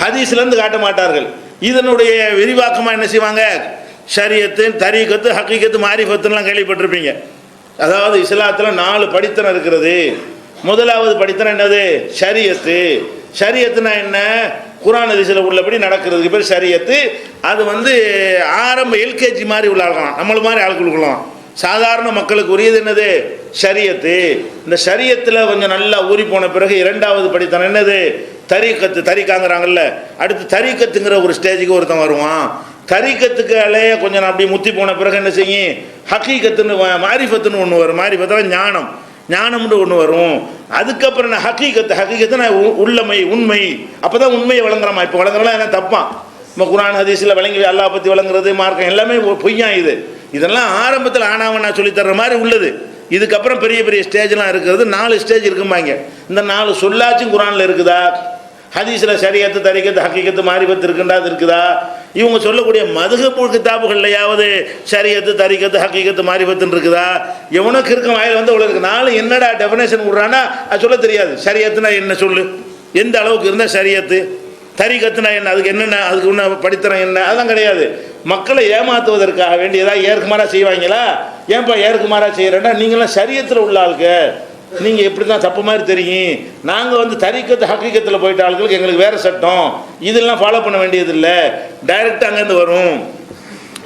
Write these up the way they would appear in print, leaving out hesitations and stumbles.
ஹதீஸ்லேருந்து காட்ட மாட்டார்கள். இதனுடைய விரிவாக்கமாக என்ன செய்வாங்க, ஷரியத்து, தரீகத்து, ஹக்கீகத்து, மாரிஃபத்துலாம் கேள்விப்பட்டிருப்பீங்க. அதாவது இஸ்லாத்தில் 4 படித்தனம் இருக்கிறது. முதலாவது படித்தனம் என்னது, ஷரியத்து. ஷரியத்துனா என்ன, குர்ஆன் ஹதீஸில் உள்ளபடி நடக்கிறதுக்கு பேர் ஷரியத்து. அது ஆரம்ப எல்கேஜி மாதிரி உள்ள ஆள்கலாம், நம்மள மாதிரி ஆட்களுக்குலாம் சாதாரண மக்களுக்கு உரியது என்னது, ஷரியத்து. இந்த ஷரியத்தில் கொஞ்சம் நல்லா ஊறி போன பிறகு இரண்டாவது படித்தனம் என்னது, தரீக்கத்து. தரீக்காங்கிறாங்கல்ல, அடுத்து தரீக்கத்துங்கிற ஒரு ஸ்டேஜுக்கு ஒருத்தன் வருவான். தரீக்கத்துக்கு அலைய கொஞ்சம் அப்படி முத்தி போன பிறகு என்ன செய்யும், ஹக்கீகத்துன்னு மாரிஃபத்துன்னு ஒன்று வரும். மாரிஃபத்தில் ஞானம், ஞானம்னு ஒன்று வரும். அதுக்கப்புறம் நான் ஹக்கீகத்துனா உள்ளமை, உண்மை. அப்போ தான் உண்மையை வழங்குறோமா. இப்போ வழங்குறலாம் என்ன தப்பான். நம்ம குர்ஆன் ஹதீஸில் விளங்கி அல்லாஹ் பற்றி வழங்குறது, மார்க்கம் எல்லாமே பொய்யா. இதெல்லாம் ஆரம்பத்தில் ஆனாவன் நான் சொல்லித்தர்ற மாதிரி உள்ளது. இதுக்கப்புறம் பெரிய பெரிய ஸ்டேஜ்லாம் இருக்கிறது. 4 ஸ்டேஜ் இருக்குமாங்க. இந்த 4 சொல்லாச்சும் குர்ஆனில் இருக்குதா, ஹதீஸில் ஷரியத்து, தரீகத்து, ஹக்கீகத்து, மாரிஃபத் இருக்குண்டா, அது இருக்குதா? இவங்க சொல்லக்கூடிய மதுஹப் கிதாபுகள்லையாவது ஷரியத்து, தரீகத்து, ஹக்கீகத்து, மாரிஃபத்துன்னு இருக்குதா? எவனுக்கு இருக்க வாயில் உங்களுக்கு 4 என்னடா டெஃபினேஷன் விட்றான்னா அது சொல்ல தெரியாது. ஷரியத்துனா என்ன சொல்லு, எந்த அளவுக்கு இருந்தால் ஷரியத்து, தரீகத்துனா என்ன, அதுக்கு என்னென்ன, அதுக்கு ஒன்று படித்தரம் என்ன, அதெல்லாம் கிடையாது. மக்களை ஏமாற்றுவதற்காக வேண்டி ஏதாவது ஏற்குமாறாக செய்வாங்களா? ஏன்பா ஏற்குமாறாக செய்கிறேன்னா, நீங்களாம் ஷரியத்தில் உள்ள ஆளுக்கு, நீங்கள் எப்படி தான் தப்பு மாதிரி தெரியும். நாங்கள் தரீக்கத்து, ஹக்கீகத்தில் போயிட்ட ஆளுகளுக்கு எங்களுக்கு வேறு சட்டம், இதெல்லாம் ஃபாலோ பண்ண வேண்டியதில்லை, டைரெக்டாக அங்கேருந்து வரும்,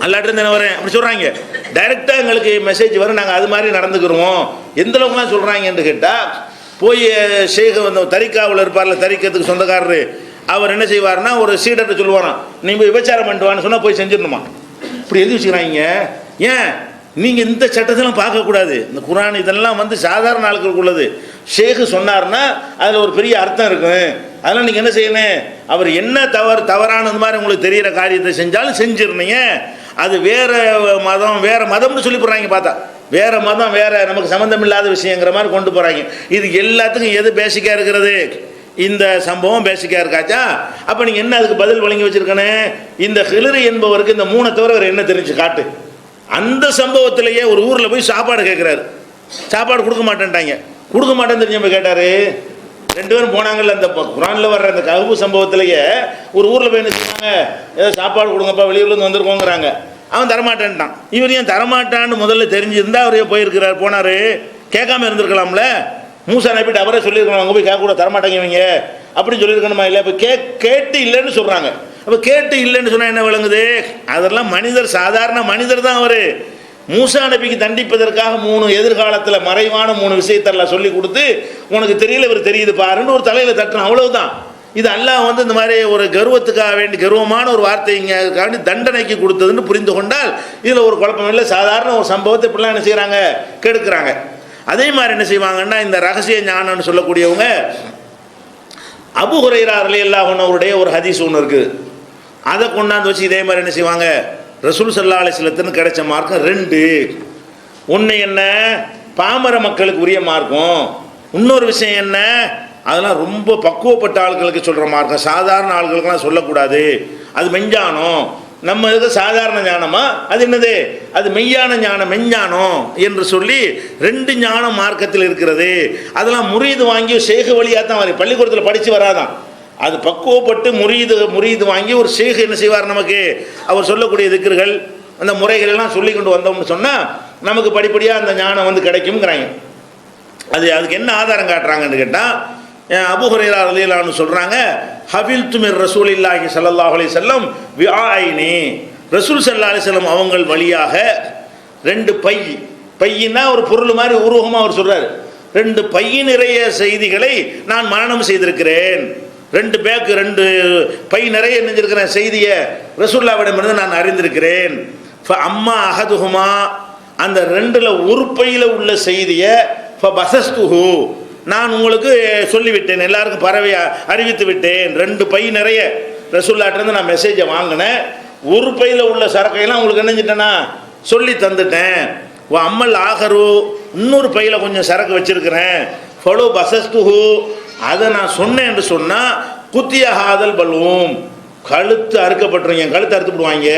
அல்லாட்டிருந்து என்ன வரேன் அப்படி சொல்கிறாங்க. டைரெக்டாக எங்களுக்கு மெசேஜ் வரும், நாங்கள் அது மாதிரி நடந்துக்கிறோம். எந்த அளவுக்குலாம் சொல்கிறாங்கன்னு கேட்டால், போய் ஷேக் தரீக்காவில் இருப்பார்ல, தரீக்கத்துக்கு சொந்தக்காரரு, அவர் என்ன செய்வார்னா ஒரு சீடர்கிட்ட சொல்லுவாராம், நீ போய் விபச்சாரம் பண்ணிட்டுவான்னு சொன்னால் போய் செஞ்சிடணுமா. இப்படி எழுதி வச்சுக்கிறாங்க. ஏன் நீங்கள் இந்த சட்டத்தெல்லாம் பார்க்கக்கூடாது. இந்த குர்ஆன் இதெல்லாம் சாதாரண ஆட்களுக்கு உள்ளது. ஷேக்கு சொன்னார்னா அதில் ஒரு பெரிய அர்த்தம் இருக்கும். அதெல்லாம் நீங்கள் என்ன செய்யணும், அவர் என்ன தவறானது மாதிரி உங்களுக்கு தெரிகிற காரியத்தை செஞ்சாலும் செஞ்சிருந்தீங்க. அது வேற மதம்னு சொல்லி போடுறாங்க. பார்த்தா வேற மதம், வேற நமக்கு சம்மந்தம் இல்லாத விஷயங்கிற மாதிரி கொண்டு போகிறாங்க. இது எல்லாத்துக்கும் எது பேசிக்காக இருக்கிறது, இந்த சம்பவம் பேசிக்காக இருக்காச்சா. அப்போ நீங்கள் என்ன அதுக்கு பதில் வழங்கி வச்சுருக்கணும். இந்த ஹிலரி என்பவருக்கு இந்த 3 தவிர அவர் என்ன தெரிஞ்சு காட்டு. அந்த சம்பவத்திலேயே ஒரு ஊரில் போய் சாப்பாடு கேட்குறாரு, சாப்பாடு கொடுக்க மாட்டேன்ட்டாங்க. கொடுக்க மாட்டேன்னு தெரிஞ்ச போய் கேட்டார். 2 பேரும் போனாங்கல்ல, அந்த குர்ஆனில் வர்ற அந்த கஹ்ஃப் சம்பவத்திலேயே ஒரு ஊரில் போய் என்ன செய்வாங்க, ஏதோ சாப்பாடு கொடுங்கப்பா, வெளியூர்லேருந்து வந்திருக்கோங்கிறாங்க. அவன் தரமாட்டேன்ட்டான். இவர் ஏன் தரமாட்டான்னு முதல்ல தெரிஞ்சிருந்தா அவர் போயிருக்கிறார், போனார், கேட்காம இருந்திருக்கலாம்ல. மூசா நபிட்டு அவரே சொல்லியிருக்கணும், அங்கே போய் கேட்க கூட தரமாட்டாங்க இவங்க அப்படின்னு சொல்லியிருக்கணுமா? இல்லை, இப்போ கேட்டு இல்லைன்னு சொல்கிறாங்க. அப்போ கேட்டு இல்லைன்னு சொன்னால் என்ன விளங்குது, அதெல்லாம் மனிதர், சாதாரண மனிதர் தான் அவர். மூசா நபிக்கு தண்டிப்பதற்காக 3 எதிர்காலத்தில் மறைவான 3 விஷயத்தெல்லாம் சொல்லி கொடுத்து, உனக்கு தெரியல இவர் தெரியுது பாருன்னு ஒரு தலையில் தட்டணும், அவ்வளவுதான். இது அல்லாஹ் இந்த மாதிரி ஒரு கர்வத்துக்காக வேண்டி, கர்வமான ஒரு வார்த்தைக்காண்டி தண்டனைக்கு கொடுத்ததுன்னு புரிந்து கொண்டால் இதில் ஒரு குழப்பம் இல்லை. சாதாரண ஒரு சம்பவத்தை இப்படிலாம் என்ன செய்கிறாங்க, கெடுக்கிறாங்க. அதே மாதிரி என்ன செய்வாங்கன்னா, இந்த ரகசிய ஞானம்னு சொல்லக்கூடியவங்க, அபூ ஹுரைரா ரலியல்லாஹு அன்ஹு அவருடைய ஒரு ஹதீஸ் ஒன்று இருக்குது, அதை கொண்டாந்து வச்சு இதே மாதிரி என்ன செய்வாங்க, ரசூல் ஸல்லல்லாஹு அலைஹி வஸல்லம் கிடைச்ச மார்க்கம் 2. ஒன்று என்ன, பாமர மக்களுக்கு உரிய மார்க்கம். இன்னொரு விஷயம் என்ன, அதெல்லாம் ரொம்ப பக்குவப்பட்ட ஆட்களுக்கு சொல்கிற மார்க்கம், சாதாரண ஆட்களுக்கெல்லாம் சொல்லக்கூடாது. அது மெஞ்ஞானம். நம்ம இதுக்கு சாதாரண ஞானமா, அது என்னது, அது மெய்யான ஞானம், மெஞ்ஞானம் என்று சொல்லி 2 ஞானம் மார்க்கத்தில் இருக்கிறது. அதெல்லாம் முரீது வாங்கி ஷேக் வழியாக தான் வரும், பள்ளிக்கூடத்தில் படித்து வராதான். அது பக்குவப்பட்டு முரீது வாங்கி ஒரு ஷேக் என்ன செய்வார், நமக்கு அவர் சொல்லக்கூடிய திக்ர்கள், அந்த முறைகள் எல்லாம் சொல்லி கொண்டு வந்தோம்னு சொன்னால் நமக்கு படிப்படியாக அந்த ஞானம் கிடைக்கும்ங்கிறாங்க. அதுக்கு என்ன ஆதாரம் காட்டுறாங்கன்னு கேட்டால், அபூ ஹுரைரா ரலியல்லாஹு அன்ஹு சொல்கிறாங்க, ஹஃபில்து மிர் ரசூலில்லாஹி ஸல்லல்லாஹு அலைஹி வஸல்லம் விஆயினி, ரசூல் ஸல்லல்லாஹு அலைஹி வஸல்லம் அவங்கள் வழியாக 2 பையின்னா ஒரு பொருள் மாதிரி உருவகமாக அவர் சொல்கிறார். 2 பை நிறைய செய்திகளை நான் மனனம் செய்திருக்கிறேன். 2 பேக்கு 2 பை நிறைய நினைஞ்சிருக்கிறேன் செய்தியை ரசூலுல்லாஹ்விடமிருந்து நான் அறிந்திருக்கிறேன். அம்மா அஹதுஹுமா, அந்த 2ல் ஒரு பையில் உள்ள செய்தியை ஃபபஸஸ்துஹு, நான் உங்களுக்கு சொல்லிவிட்டேன், எல்லாருக்கும் பரவி அறிவித்து விட்டேன். 2 பை நிறைய ரசூலுல்லாஹ்விடமிருந்து நான் மெசேஜை வாங்கினேன். ஒரு பையில் உள்ள சரக்கையெல்லாம் உங்களுக்கு நினைஞ்சிட்டேன்னா சொல்லி தந்துட்டேன். அம்மல் ஆகரு, இன்னொரு பையில் கொஞ்சம் சரக்கு வச்சிருக்கிறேன். ஃபலோ பஸஸ்துஹு, அதை நான் சொன்னேன் என்று சொன்னால் குத்திய ஹாதல் பல்வும், கழுத்து அறுக்கப்பட்டுருங்க, என் கழுத்து அறுத்து விடுவாங்க,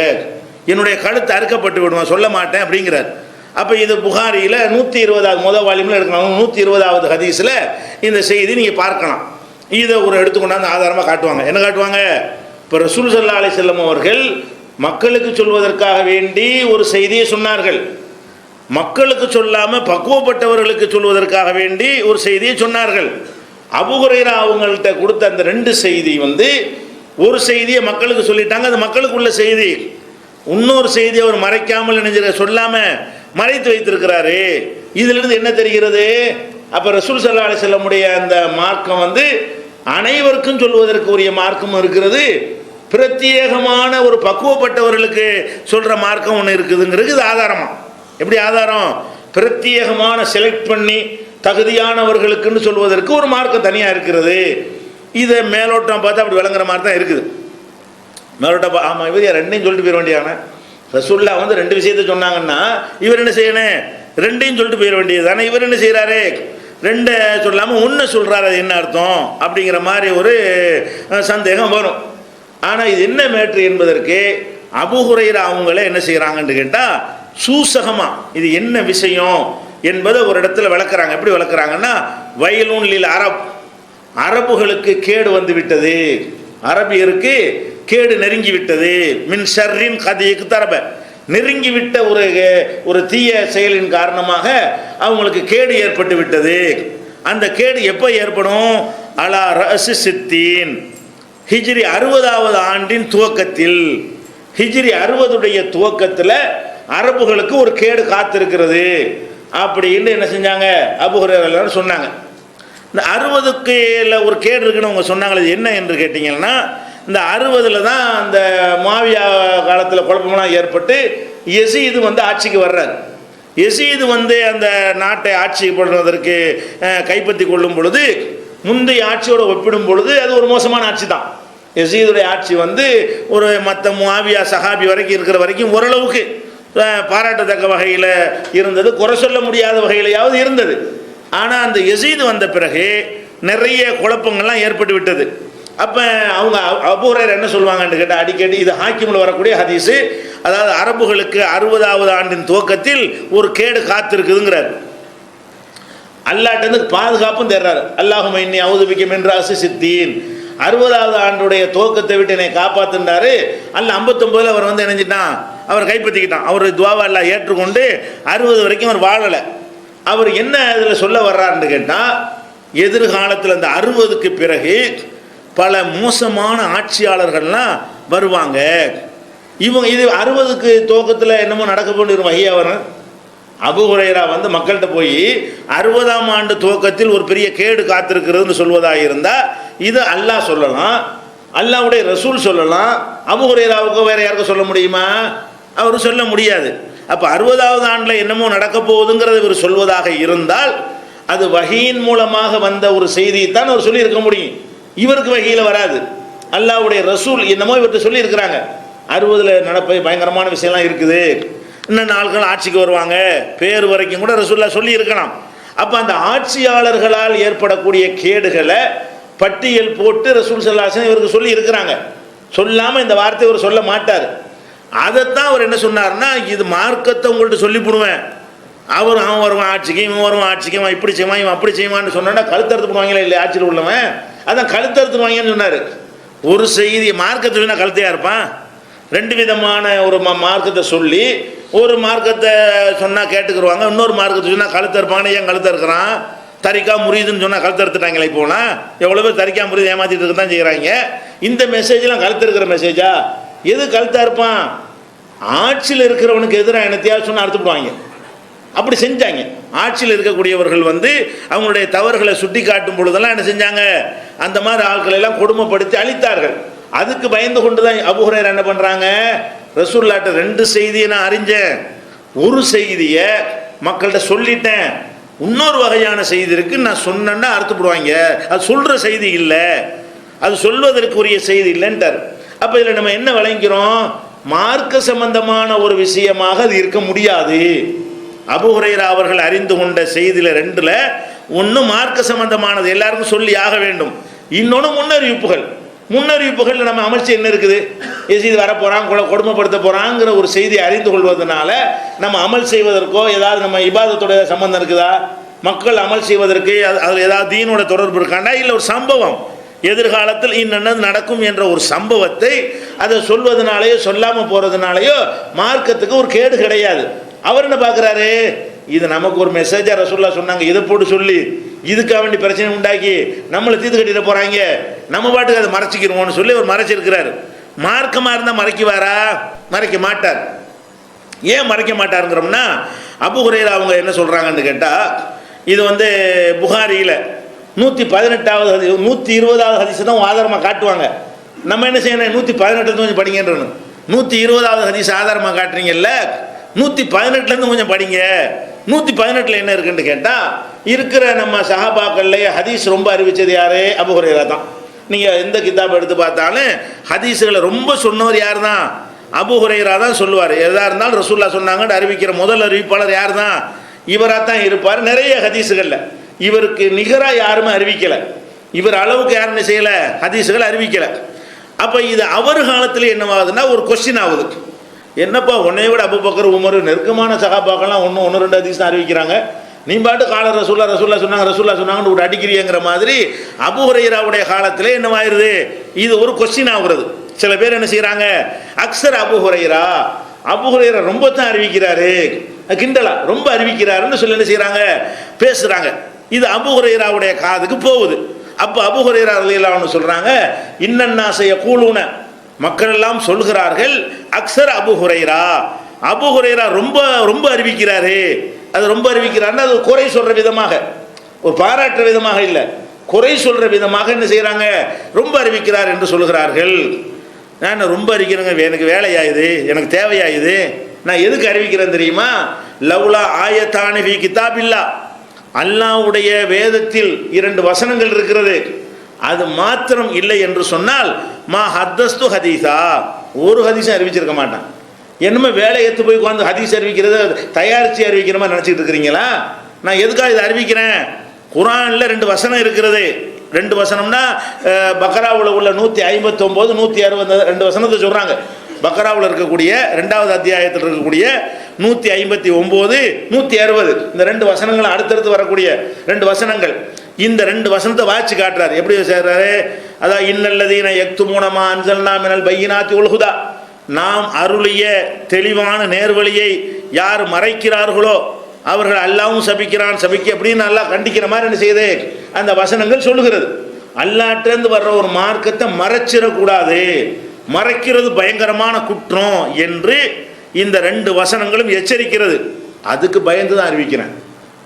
என்னுடைய கழுத்து அறுக்கப்பட்டு விடுவான், சொல்ல மாட்டேன் அப்படிங்கிறார். அப்போ இது புகாரியில் 120வது முதல் வால்யூமில் எடுக்கலாம், 120வது ஹதீஸில் இந்த செய்தி நீங்கள் பார்க்கலாம். இதை ஒரு எடுத்துக்கொண்டாந்து ஆதாரமாக காட்டுவாங்க. என்ன காட்டுவாங்க? இப்போ ரசூல் ஸல்லல்லாஹு அலைஹி வஸல்லம் அவர்கள் மக்களுக்கு சொல்வதற்காக வேண்டி ஒரு செய்தியை சொன்னார்கள். மக்களுக்கு சொல்லாமல் பக்குவப்பட்டவர்களுக்கு சொல்வதற்காக வேண்டி ஒரு செய்தியை சொன்னார்கள். அபூ ஹுரைரா அவங்கள்ட்ட கொடுத்த அந்த 2 செய்தி ஒரு செய்தியை மக்களுக்கு சொல்லிட்டாங்க, அது மக்களுக்கு உள்ள செய்தி. இன்னொரு செய்தி அவர் மறைக்காமல் சொல்லாமல் மறைத்து வைத்திருக்கிறாரு. இதிலிருந்து என்ன தெரிகிறது? அப்போ ரசூல் ஸல்லல்லாஹு அலைஹி வஸல்லமுடைய அந்த மார்க்கம் அனைவருக்கும் சொல்வதற்கு உரிய மார்க்கம் இருக்கிறது, பிரத்யேகமான ஒரு பக்குவப்பட்டவர்களுக்கு சொல்கிற மார்க்கம் ஒன்று இருக்குதுங்கிறது இது ஆதாரமா. எப்படி ஆதாரம்? பிரத்யேகமான செலக்ட் பண்ணி தகுதியானவர்களுக்குன்னு சொல்வதற்கு ஒரு மார்க்கம் தனியாக இருக்கிறது. இதை மேலோட்டம் பார்த்தா அப்படி விளங்குற மாதிரி தான் இருக்குது. மேலோட்டம் ஆமாம், இவர் 2ஐயும் சொல்லிட்டு போயிட வேண்டியான ரசூல்லா 2 விஷயத்தை சொன்னாங்கன்னா இவர் என்ன செய்யணும்? 2ஐயும் சொல்லிட்டு போயிட வேண்டியது தானே. இவர் என்ன செய்கிறாரு? 2 சொல்லாமல் 1 சொல்கிறாரு. அது என்ன அர்த்தம் அப்படிங்கிற மாதிரி ஒரு சந்தேகம் வரும். ஆனால் இது என்ன மேட்ரு என்பதற்கு அபூ ஹுரைரா அவங்களே என்ன செய்கிறாங்கன்னு கேட்டால் சூசகமாக இது என்ன விஷயம் என்பதை ஒரு இடத்துல விளக்குறாங்க. எப்படி விளக்குறாங்கன்னா, வயலுன் லில் அரபுகளுக்கு கேடு வந்து விட்டது, அரபியருக்கு கேடு நெருங்கி விட்டது, மின் ஷர்ரின் கதிக்கு தரப நெருங்கிவிட்ட ஒரு தீய செயலின் காரணமாக அவங்களுக்கு கேடு ஏற்பட்டு விட்டது. அந்த கேடு எப்போ ஏற்படும்? அலா ரஅஸி சித்தீன், ஹிஜ்ரி 60வது ஆண்டின் துவக்கத்தில், ஹிஜ்ரி 60உடைய துவக்கத்தில் அரபுகளுக்கு ஒரு கேடு காத்திருக்கிறது அப்படின்னு என்ன செஞ்சாங்க? அபூ ஹுரைரா சொன்னாங்க. இந்த 60க்கு ஒரு கேடு இருக்குன்னு அவங்க சொன்னாங்களே, என்ன என்று கேட்டிங்கன்னா, இந்த 60ல் தான் அந்த முஆவியா காலத்தில் குழப்பமெல்லாம் ஏற்பட்டு யஸீது ஆட்சிக்கு வர்றார். யஸீது அந்த நாட்டை ஆட்சி பண்ணுவதற்கு கைப்பற்றி கொள்ளும் பொழுது முந்தைய ஆட்சியோடு ஒப்பிடும் பொழுது அது ஒரு மோசமான ஆட்சி தான். யஸீதுடைய ஆட்சி ஒரு மற்ற முஆவியா சஹாபி வரைக்கும் இருக்கிற வரைக்கும் ஓரளவுக்கு பாராட்டத்தக்க வகையில் இருந்தது, குறை சொல்ல முடியாத வகையிலையாவது இருந்தது. ஆனால் அந்த யஸீது வந்த பிறகு நிறைய குழப்பங்கள்லாம் ஏற்பட்டு விட்டது. அப்போ அவங்க அபூ ஹுரைரா என்ன சொல்லுவாங்கன்னு கேட்டால், அடிக்கடி இது ஹாக்கிமில் வரக்கூடிய ஹதீஸு, அதாவது அரபுகளுக்கு 60வது ஆண்டின் துவக்கத்தில் ஒரு கேடு காத்திருக்குதுங்கிறார். அல்லாஹ்ட்ட பாதுகாப்பும் தேர்றாரு. அல்லாஹும்ம இன்னி அஊது பிக்க மின் ரஅஸி சித்தீன், 60வது ஆண்டுடைய துவக்கத்தை விட்டு என்னை காப்பாத்துட்டாரு. அல்ல 59ல் அவர் நினைஞ்சிட்டான், அவர் கைப்பற்றிக்கிட்டான். அவர் துவாவை எல்லாம் ஏற்றுக்கொண்டு 60 வரைக்கும் அவர் வாழலை. அவர் என்ன இதில் சொல்ல வர்றாருன்னு கேட்டால், எதிர்காலத்தில் அந்த 60க்கு பிறகு பல மோசமான ஆட்சியாளர்கள்லாம் வருவாங்க. இவங்க இது 60க்கு துவக்கத்தில் என்னமோ நடக்க போன்னு வகையாக வரும். அபூ ஹுரைரா மக்கள்கிட்ட போய் 60ஆம் ஆண்டு துவக்கத்தில் ஒரு பெரிய கேடு காத்திருக்கிறதுன்னு சொல்வதாக இருந்தால் இது அல்லாஹ் சொல்லலாம், அல்லாஹ்வுடைய ரசூல் சொல்லலாம். அபூ ஹுரைராவுக்கு வேறு யாருக்கும் சொல்ல முடியுமா? அவர் சொல்ல முடியாது. அப்போ 60வது ஆண்டில் என்னமோ நடக்க போகுதுங்கிறத இவர் சொல்வதாக இருந்தால் அது வஹீயின் மூலமாக வந்த ஒரு செய்தியைத்தான் அவர் சொல்லியிருக்க முடியும். இவருக்கு வகையில் வராது. அல்லாஹ்வுடைய ரசூல் என்னமோ இவர்கிட்ட சொல்லியிருக்கிறாங்க, 60ல் நடப்ப பயங்கரமான விஷயம்லாம் இருக்குது, இன்னும் நாட்கள் ஆட்சிக்கு வருவாங்க, பேர் வரைக்கும் கூட ரசூல்லா சொல்லி இருக்கலாம். அப்போ அந்த ஆட்சியாளர்களால் ஏற்படக்கூடிய கேடுகளை பட்டியல் போட்டு ரசூல் ஸல்லல்லாஹு அலைஹி வஸல்லம் இவருக்கு சொல்லி இருக்கிறாங்க. சொல்லாமல் இந்த வார்த்தை அவர் சொல்ல மாட்டார். அதைத்தான் அவர் என்ன சொன்னார்னா, இது மார்க்கத்தை உங்கள்கிட்ட சொல்லிவிடுவேன், அவன் வருவான் ஆட்சிக்கு, இவன் வருவான் ஆட்சிக்கு, அவன் இப்படி செய்வான் இவன் அப்படி செய்வான்னு சொன்னா கழுத்தறுத்து போடுவாங்களே இல்லை ஆட்சியில் உள்ளவன், அதான் கழுத்தறுத்துவாங்கன்னு சொன்னார். ஒரு செய்தி மார்க்கத்தை சொன்னால் கழுத்தையாக இருப்பான். 2 விதமான ஒரு மார்க்கத்தை சொல்லி ஒரு மார்க்கத்தை சொன்னால் கேட்டுக்குருவாங்க, இன்னொரு மார்க்கத்தை சொன்னால் கழுத்த இருப்பாங்கன்னு. ஏன் கழுத்த இருக்கிறான்? தரிக்கா முறியுதுன்னு சொன்னால் கழுத்த எடுத்துட்டாங்களே. போனால் எவ்வளோ பேர் தரிக்கா முறியுது ஏமாற்றிட்டு இருக்க தான் செய்கிறாங்க. இந்த மெசேஜ்லாம் கழுத்து இருக்கிற மெசேஜா? எது கழுத்தா இருப்பான்? ஆட்சியில் இருக்கிறவனுக்கு எதிராக என்னத்தையாவது சொன்னால் அறுத்துப்படுவாங்க. அப்படி செஞ்சாங்க. ஆட்சியில் இருக்கக்கூடியவர்கள் அவங்களுடைய தவறுகளை சுட்டி காட்டும் பொழுதெல்லாம் என்ன செஞ்சாங்க? அந்த மாதிரி ஆட்களை எல்லாம் கொடுமைப்படுத்தி அழித்தார்கள். அதுக்கு பயந்து கொண்டு தான் அபூ ஹுரைரா என்ன பண்ணுறாங்க, ரசூலுல்லாஹ்ட்ட 2 செய்தியை நான் அறிஞ்சேன், ஒரு செய்தியை மக்கள்கிட்ட சொல்லிட்டேன், இன்னொரு வகையான செய்தி இருக்குது, நான் சொன்னேன்னா அறுத்துப்படுவாங்க, அது சொல்கிற செய்தி இல்லை, அது சொல்வதற்குரிய செய்தி இல்லைன்ட்டார். அப்போ இதில் நம்ம என்ன விளங்கிறோம்? மார்க்க சம்பந்தமான ஒரு விஷயமாக அது இருக்க முடியாது. அபூ ஹுரைரா அவர்கள் அறிந்து கொண்ட செய்தியில் 2ல் ஒன்று மார்க்க சம்பந்தமானது எல்லாருக்கும் சொல்லி ஆக வேண்டும், இன்னொன்று முன்னறிவிப்புகள் நம்ம அமர்ச்சி என்ன இருக்குது, யஸீது வரப்போகிறான், கொடுமைப்படுத்த போகிறாங்கிற ஒரு செய்தியை அறிந்து கொள்வதனால நம்ம அமல் செய்வதற்கோ ஏதாவது நம்ம இபாதத்தோட சம்பந்தம் இருக்குதா, மக்கள் அமல் செய்வதற்கு அதில் ஏதாவது தீனோட தொடர்பு இருக்காண்டா, இல்லை ஒரு சம்பவம் எதிர்காலத்தில் இன்னது நடக்கும் என்ற ஒரு சம்பவத்தை அதை சொல்வதனாலேயோ சொல்லாமல் போகிறதுனாலையோ மார்க்கத்துக்கு ஒரு கேடு கிடையாது. அவர் என்ன பார்க்குறாரு, இது நமக்கு ஒரு மெசேஜாக ரசூலுல்லாஹ் சொன்னாங்க, இதை போட்டு சொல்லி இதுக்காக வேண்டி பிரச்சனை உண்டாக்கி நம்மளை தீர்த்து கட்டிட போகிறாங்க, நம்ம பாட்டுக்கு அதை மறைச்சிக்கிறோம்னு சொல்லி அவர் மறைச்சிருக்கிறாரு. மார்க்கமாக இருந்தால் மறைக்குவாரா? மறைக்க மாட்டார். ஏன் மறைக்க மாட்டாருங்கிறோம்னா, அபூ ஹுரைரா அவங்க என்ன சொல்கிறாங்கன்னு கேட்டால், இது புகாரியில் 118வது 120வது ஹதீஸ் தான் ஆதாரமாக காட்டுவாங்க. நம்ம என்ன செய்யணும், 118 கொஞ்சம் படிங்கன்றணும். 120வது ஹதீஸ் ஆதாரமாக காட்டுறீங்கல்ல, 118லேருந்து கொஞ்சம் படிங்க. 118 என்ன இருக்குன்னு கேட்டால், இருக்கிற நம்ம சஹாபாக்கள்லேயே ஹதீஸ் ரொம்ப அறிவித்தது யார்? அபூ ஹுரைரா தான். நீங்கள் எந்த கிதாப் எடுத்து பார்த்தாலும் ஹதீஸுகளை ரொம்ப சொன்னவர் யார் தான்? அபூ ஹுரைரா தான் சொல்லுவார். எதாக இருந்தாலும் ரசூலுல்லாஹ் சொன்னாங்கன்னு அறிவிக்கிற முதல் அறிவிப்பாளர் யார் தான்? இவராக தான் இருப்பார். நிறைய ஹதீஸுகளில் இவருக்கு நிகராக யாருமே அறிவிக்கலை, இவர் அளவுக்கு யாருன்னு செய்யலை, ஹதீஸுகள் அறிவிக்கலை. அப்போ இது அவர் காலத்தில் என்னவாகுதுன்னா ஒரு கொஸ்டின் ஆகுது, என்னப்பா உன்னை விட அபூபக்கர் உமர் நெருக்கமான சஹாபாக்கெல்லாம் ஒன்று 2 ஹதீஸ் தான் அறிவிக்கிறாங்க, நீ பாட்டு கால ரசூலுல்லாஹ் சொன்னாங்கன்னு ஒரு அடிக்கிறியங்கிற மாதிரி அபூ ஹுரைராவுடைய காலத்தில் என்னவாயிருது, இது ஒரு கொஸ்டின் ஆகுறது. சில பேர் என்ன செய்கிறாங்க, அக்ஸர் அபூ ஹுரைரா ரொம்ப தான் அறிவிக்கிறாரு, கிண்டலா ரொம்ப அறிவிக்கிறாருன்னு சொல்லி என்ன செய்கிறாங்க, பேசுகிறாங்க. இது அபூ ஹுரைராவுடைய காதுக்கு போகுது. அப்போ அபூ ஹுரைரா ரலியல்லாஹு அன்ஹு சொல்கிறாங்க, இன்னன்னாஸ யகூலூன, மக்கள் எல்லாம் சொல்கிறார்கள், அக்ஸர் அபூ ஹுரைரா ரொம்ப ரொம்ப அறிவிக்கிறாரு. அது ரொம்ப அறிவிக்கிறாருன்னா அது குறை சொல்கிற விதமாக, ஒரு பாராட்டுற விதமாக இல்லை, குறை சொல்கிற விதமாக என்ன செய்கிறாங்க, ரொம்ப அறிவிக்கிறார் என்று சொல்கிறார்கள். நான் ரொம்ப அறிவிக்கிறேங்க, எனக்கு வேலையாயுது, எனக்கு தேவையாயுது, நான் எதுக்கு அறிவிக்கிறேன் தெரியுமா? லவ்லா ஆயத்தானி ஃபீ கிதாபில்லா, அல்லாஹ்வுடைய வேதத்தில் 2 வசனங்கள் இருக்கிறது, அது மாத்திரம் இல்லை என்று சொன்னால் மா ஹத்தஸ்து ஹதீஸா, ஒரு ஹதீஸும் அறிவிச்சிருக்க மாட்டான். என்னமே வேலை ஏற்று போய் உட்காந்து ஹதீஸ் அறிவிக்கிறது தயாரித்து அறிவிக்கிற மாதிரி நினச்சிட்டு இருக்கிறீங்களா? நான் எதுக்காக இதை அறிவிக்கிறேன்? குர்ஆனில் 2 வசனம் இருக்கிறது. 2 வசனம்னா பக்ராவில் உள்ள 159 160 2 வசனத்தை சொல்கிறாங்க. பக்ராவில் இருக்கக்கூடிய 2வது அத்தியாயத்தில் இருக்கக்கூடிய 159 160 இந்த 2 வசனங்கள் அடுத்தடுத்து வரக்கூடிய 2 வசனங்கள். இந்த 2 வசனத்தை வாட்சி காட்டுறாரு. எப்படி செய்கிறாரு? அதான் இன்னல்லதீன யக்துமூன மா அன்ஸல்னா மினல் பையினாத்தி வல் ஹுதா, நாம் அருளிய தெளிவான நேர்வழியை யார் மறைக்கிறார்களோ அவர்கள் அல்லாஹ்வும் சபிக்கிறான் அப்படின்னு அல்லாஹ் கண்டிக்கிற மாதிரி என்ன செய்யுது அந்த வசனங்கள் சொல்லுகிறது. அல்லாஹ்ட்டேருந்து வர்ற ஒரு மார்க்கத்தை மறைச்சிடக்கூடாது, மறைக்கிறது பயங்கரமான குற்றம் என்று இந்த 2 வசனங்களும் எச்சரிக்கிறது. அதுக்கு பயந்து தான் அறிவிக்கிறேன்.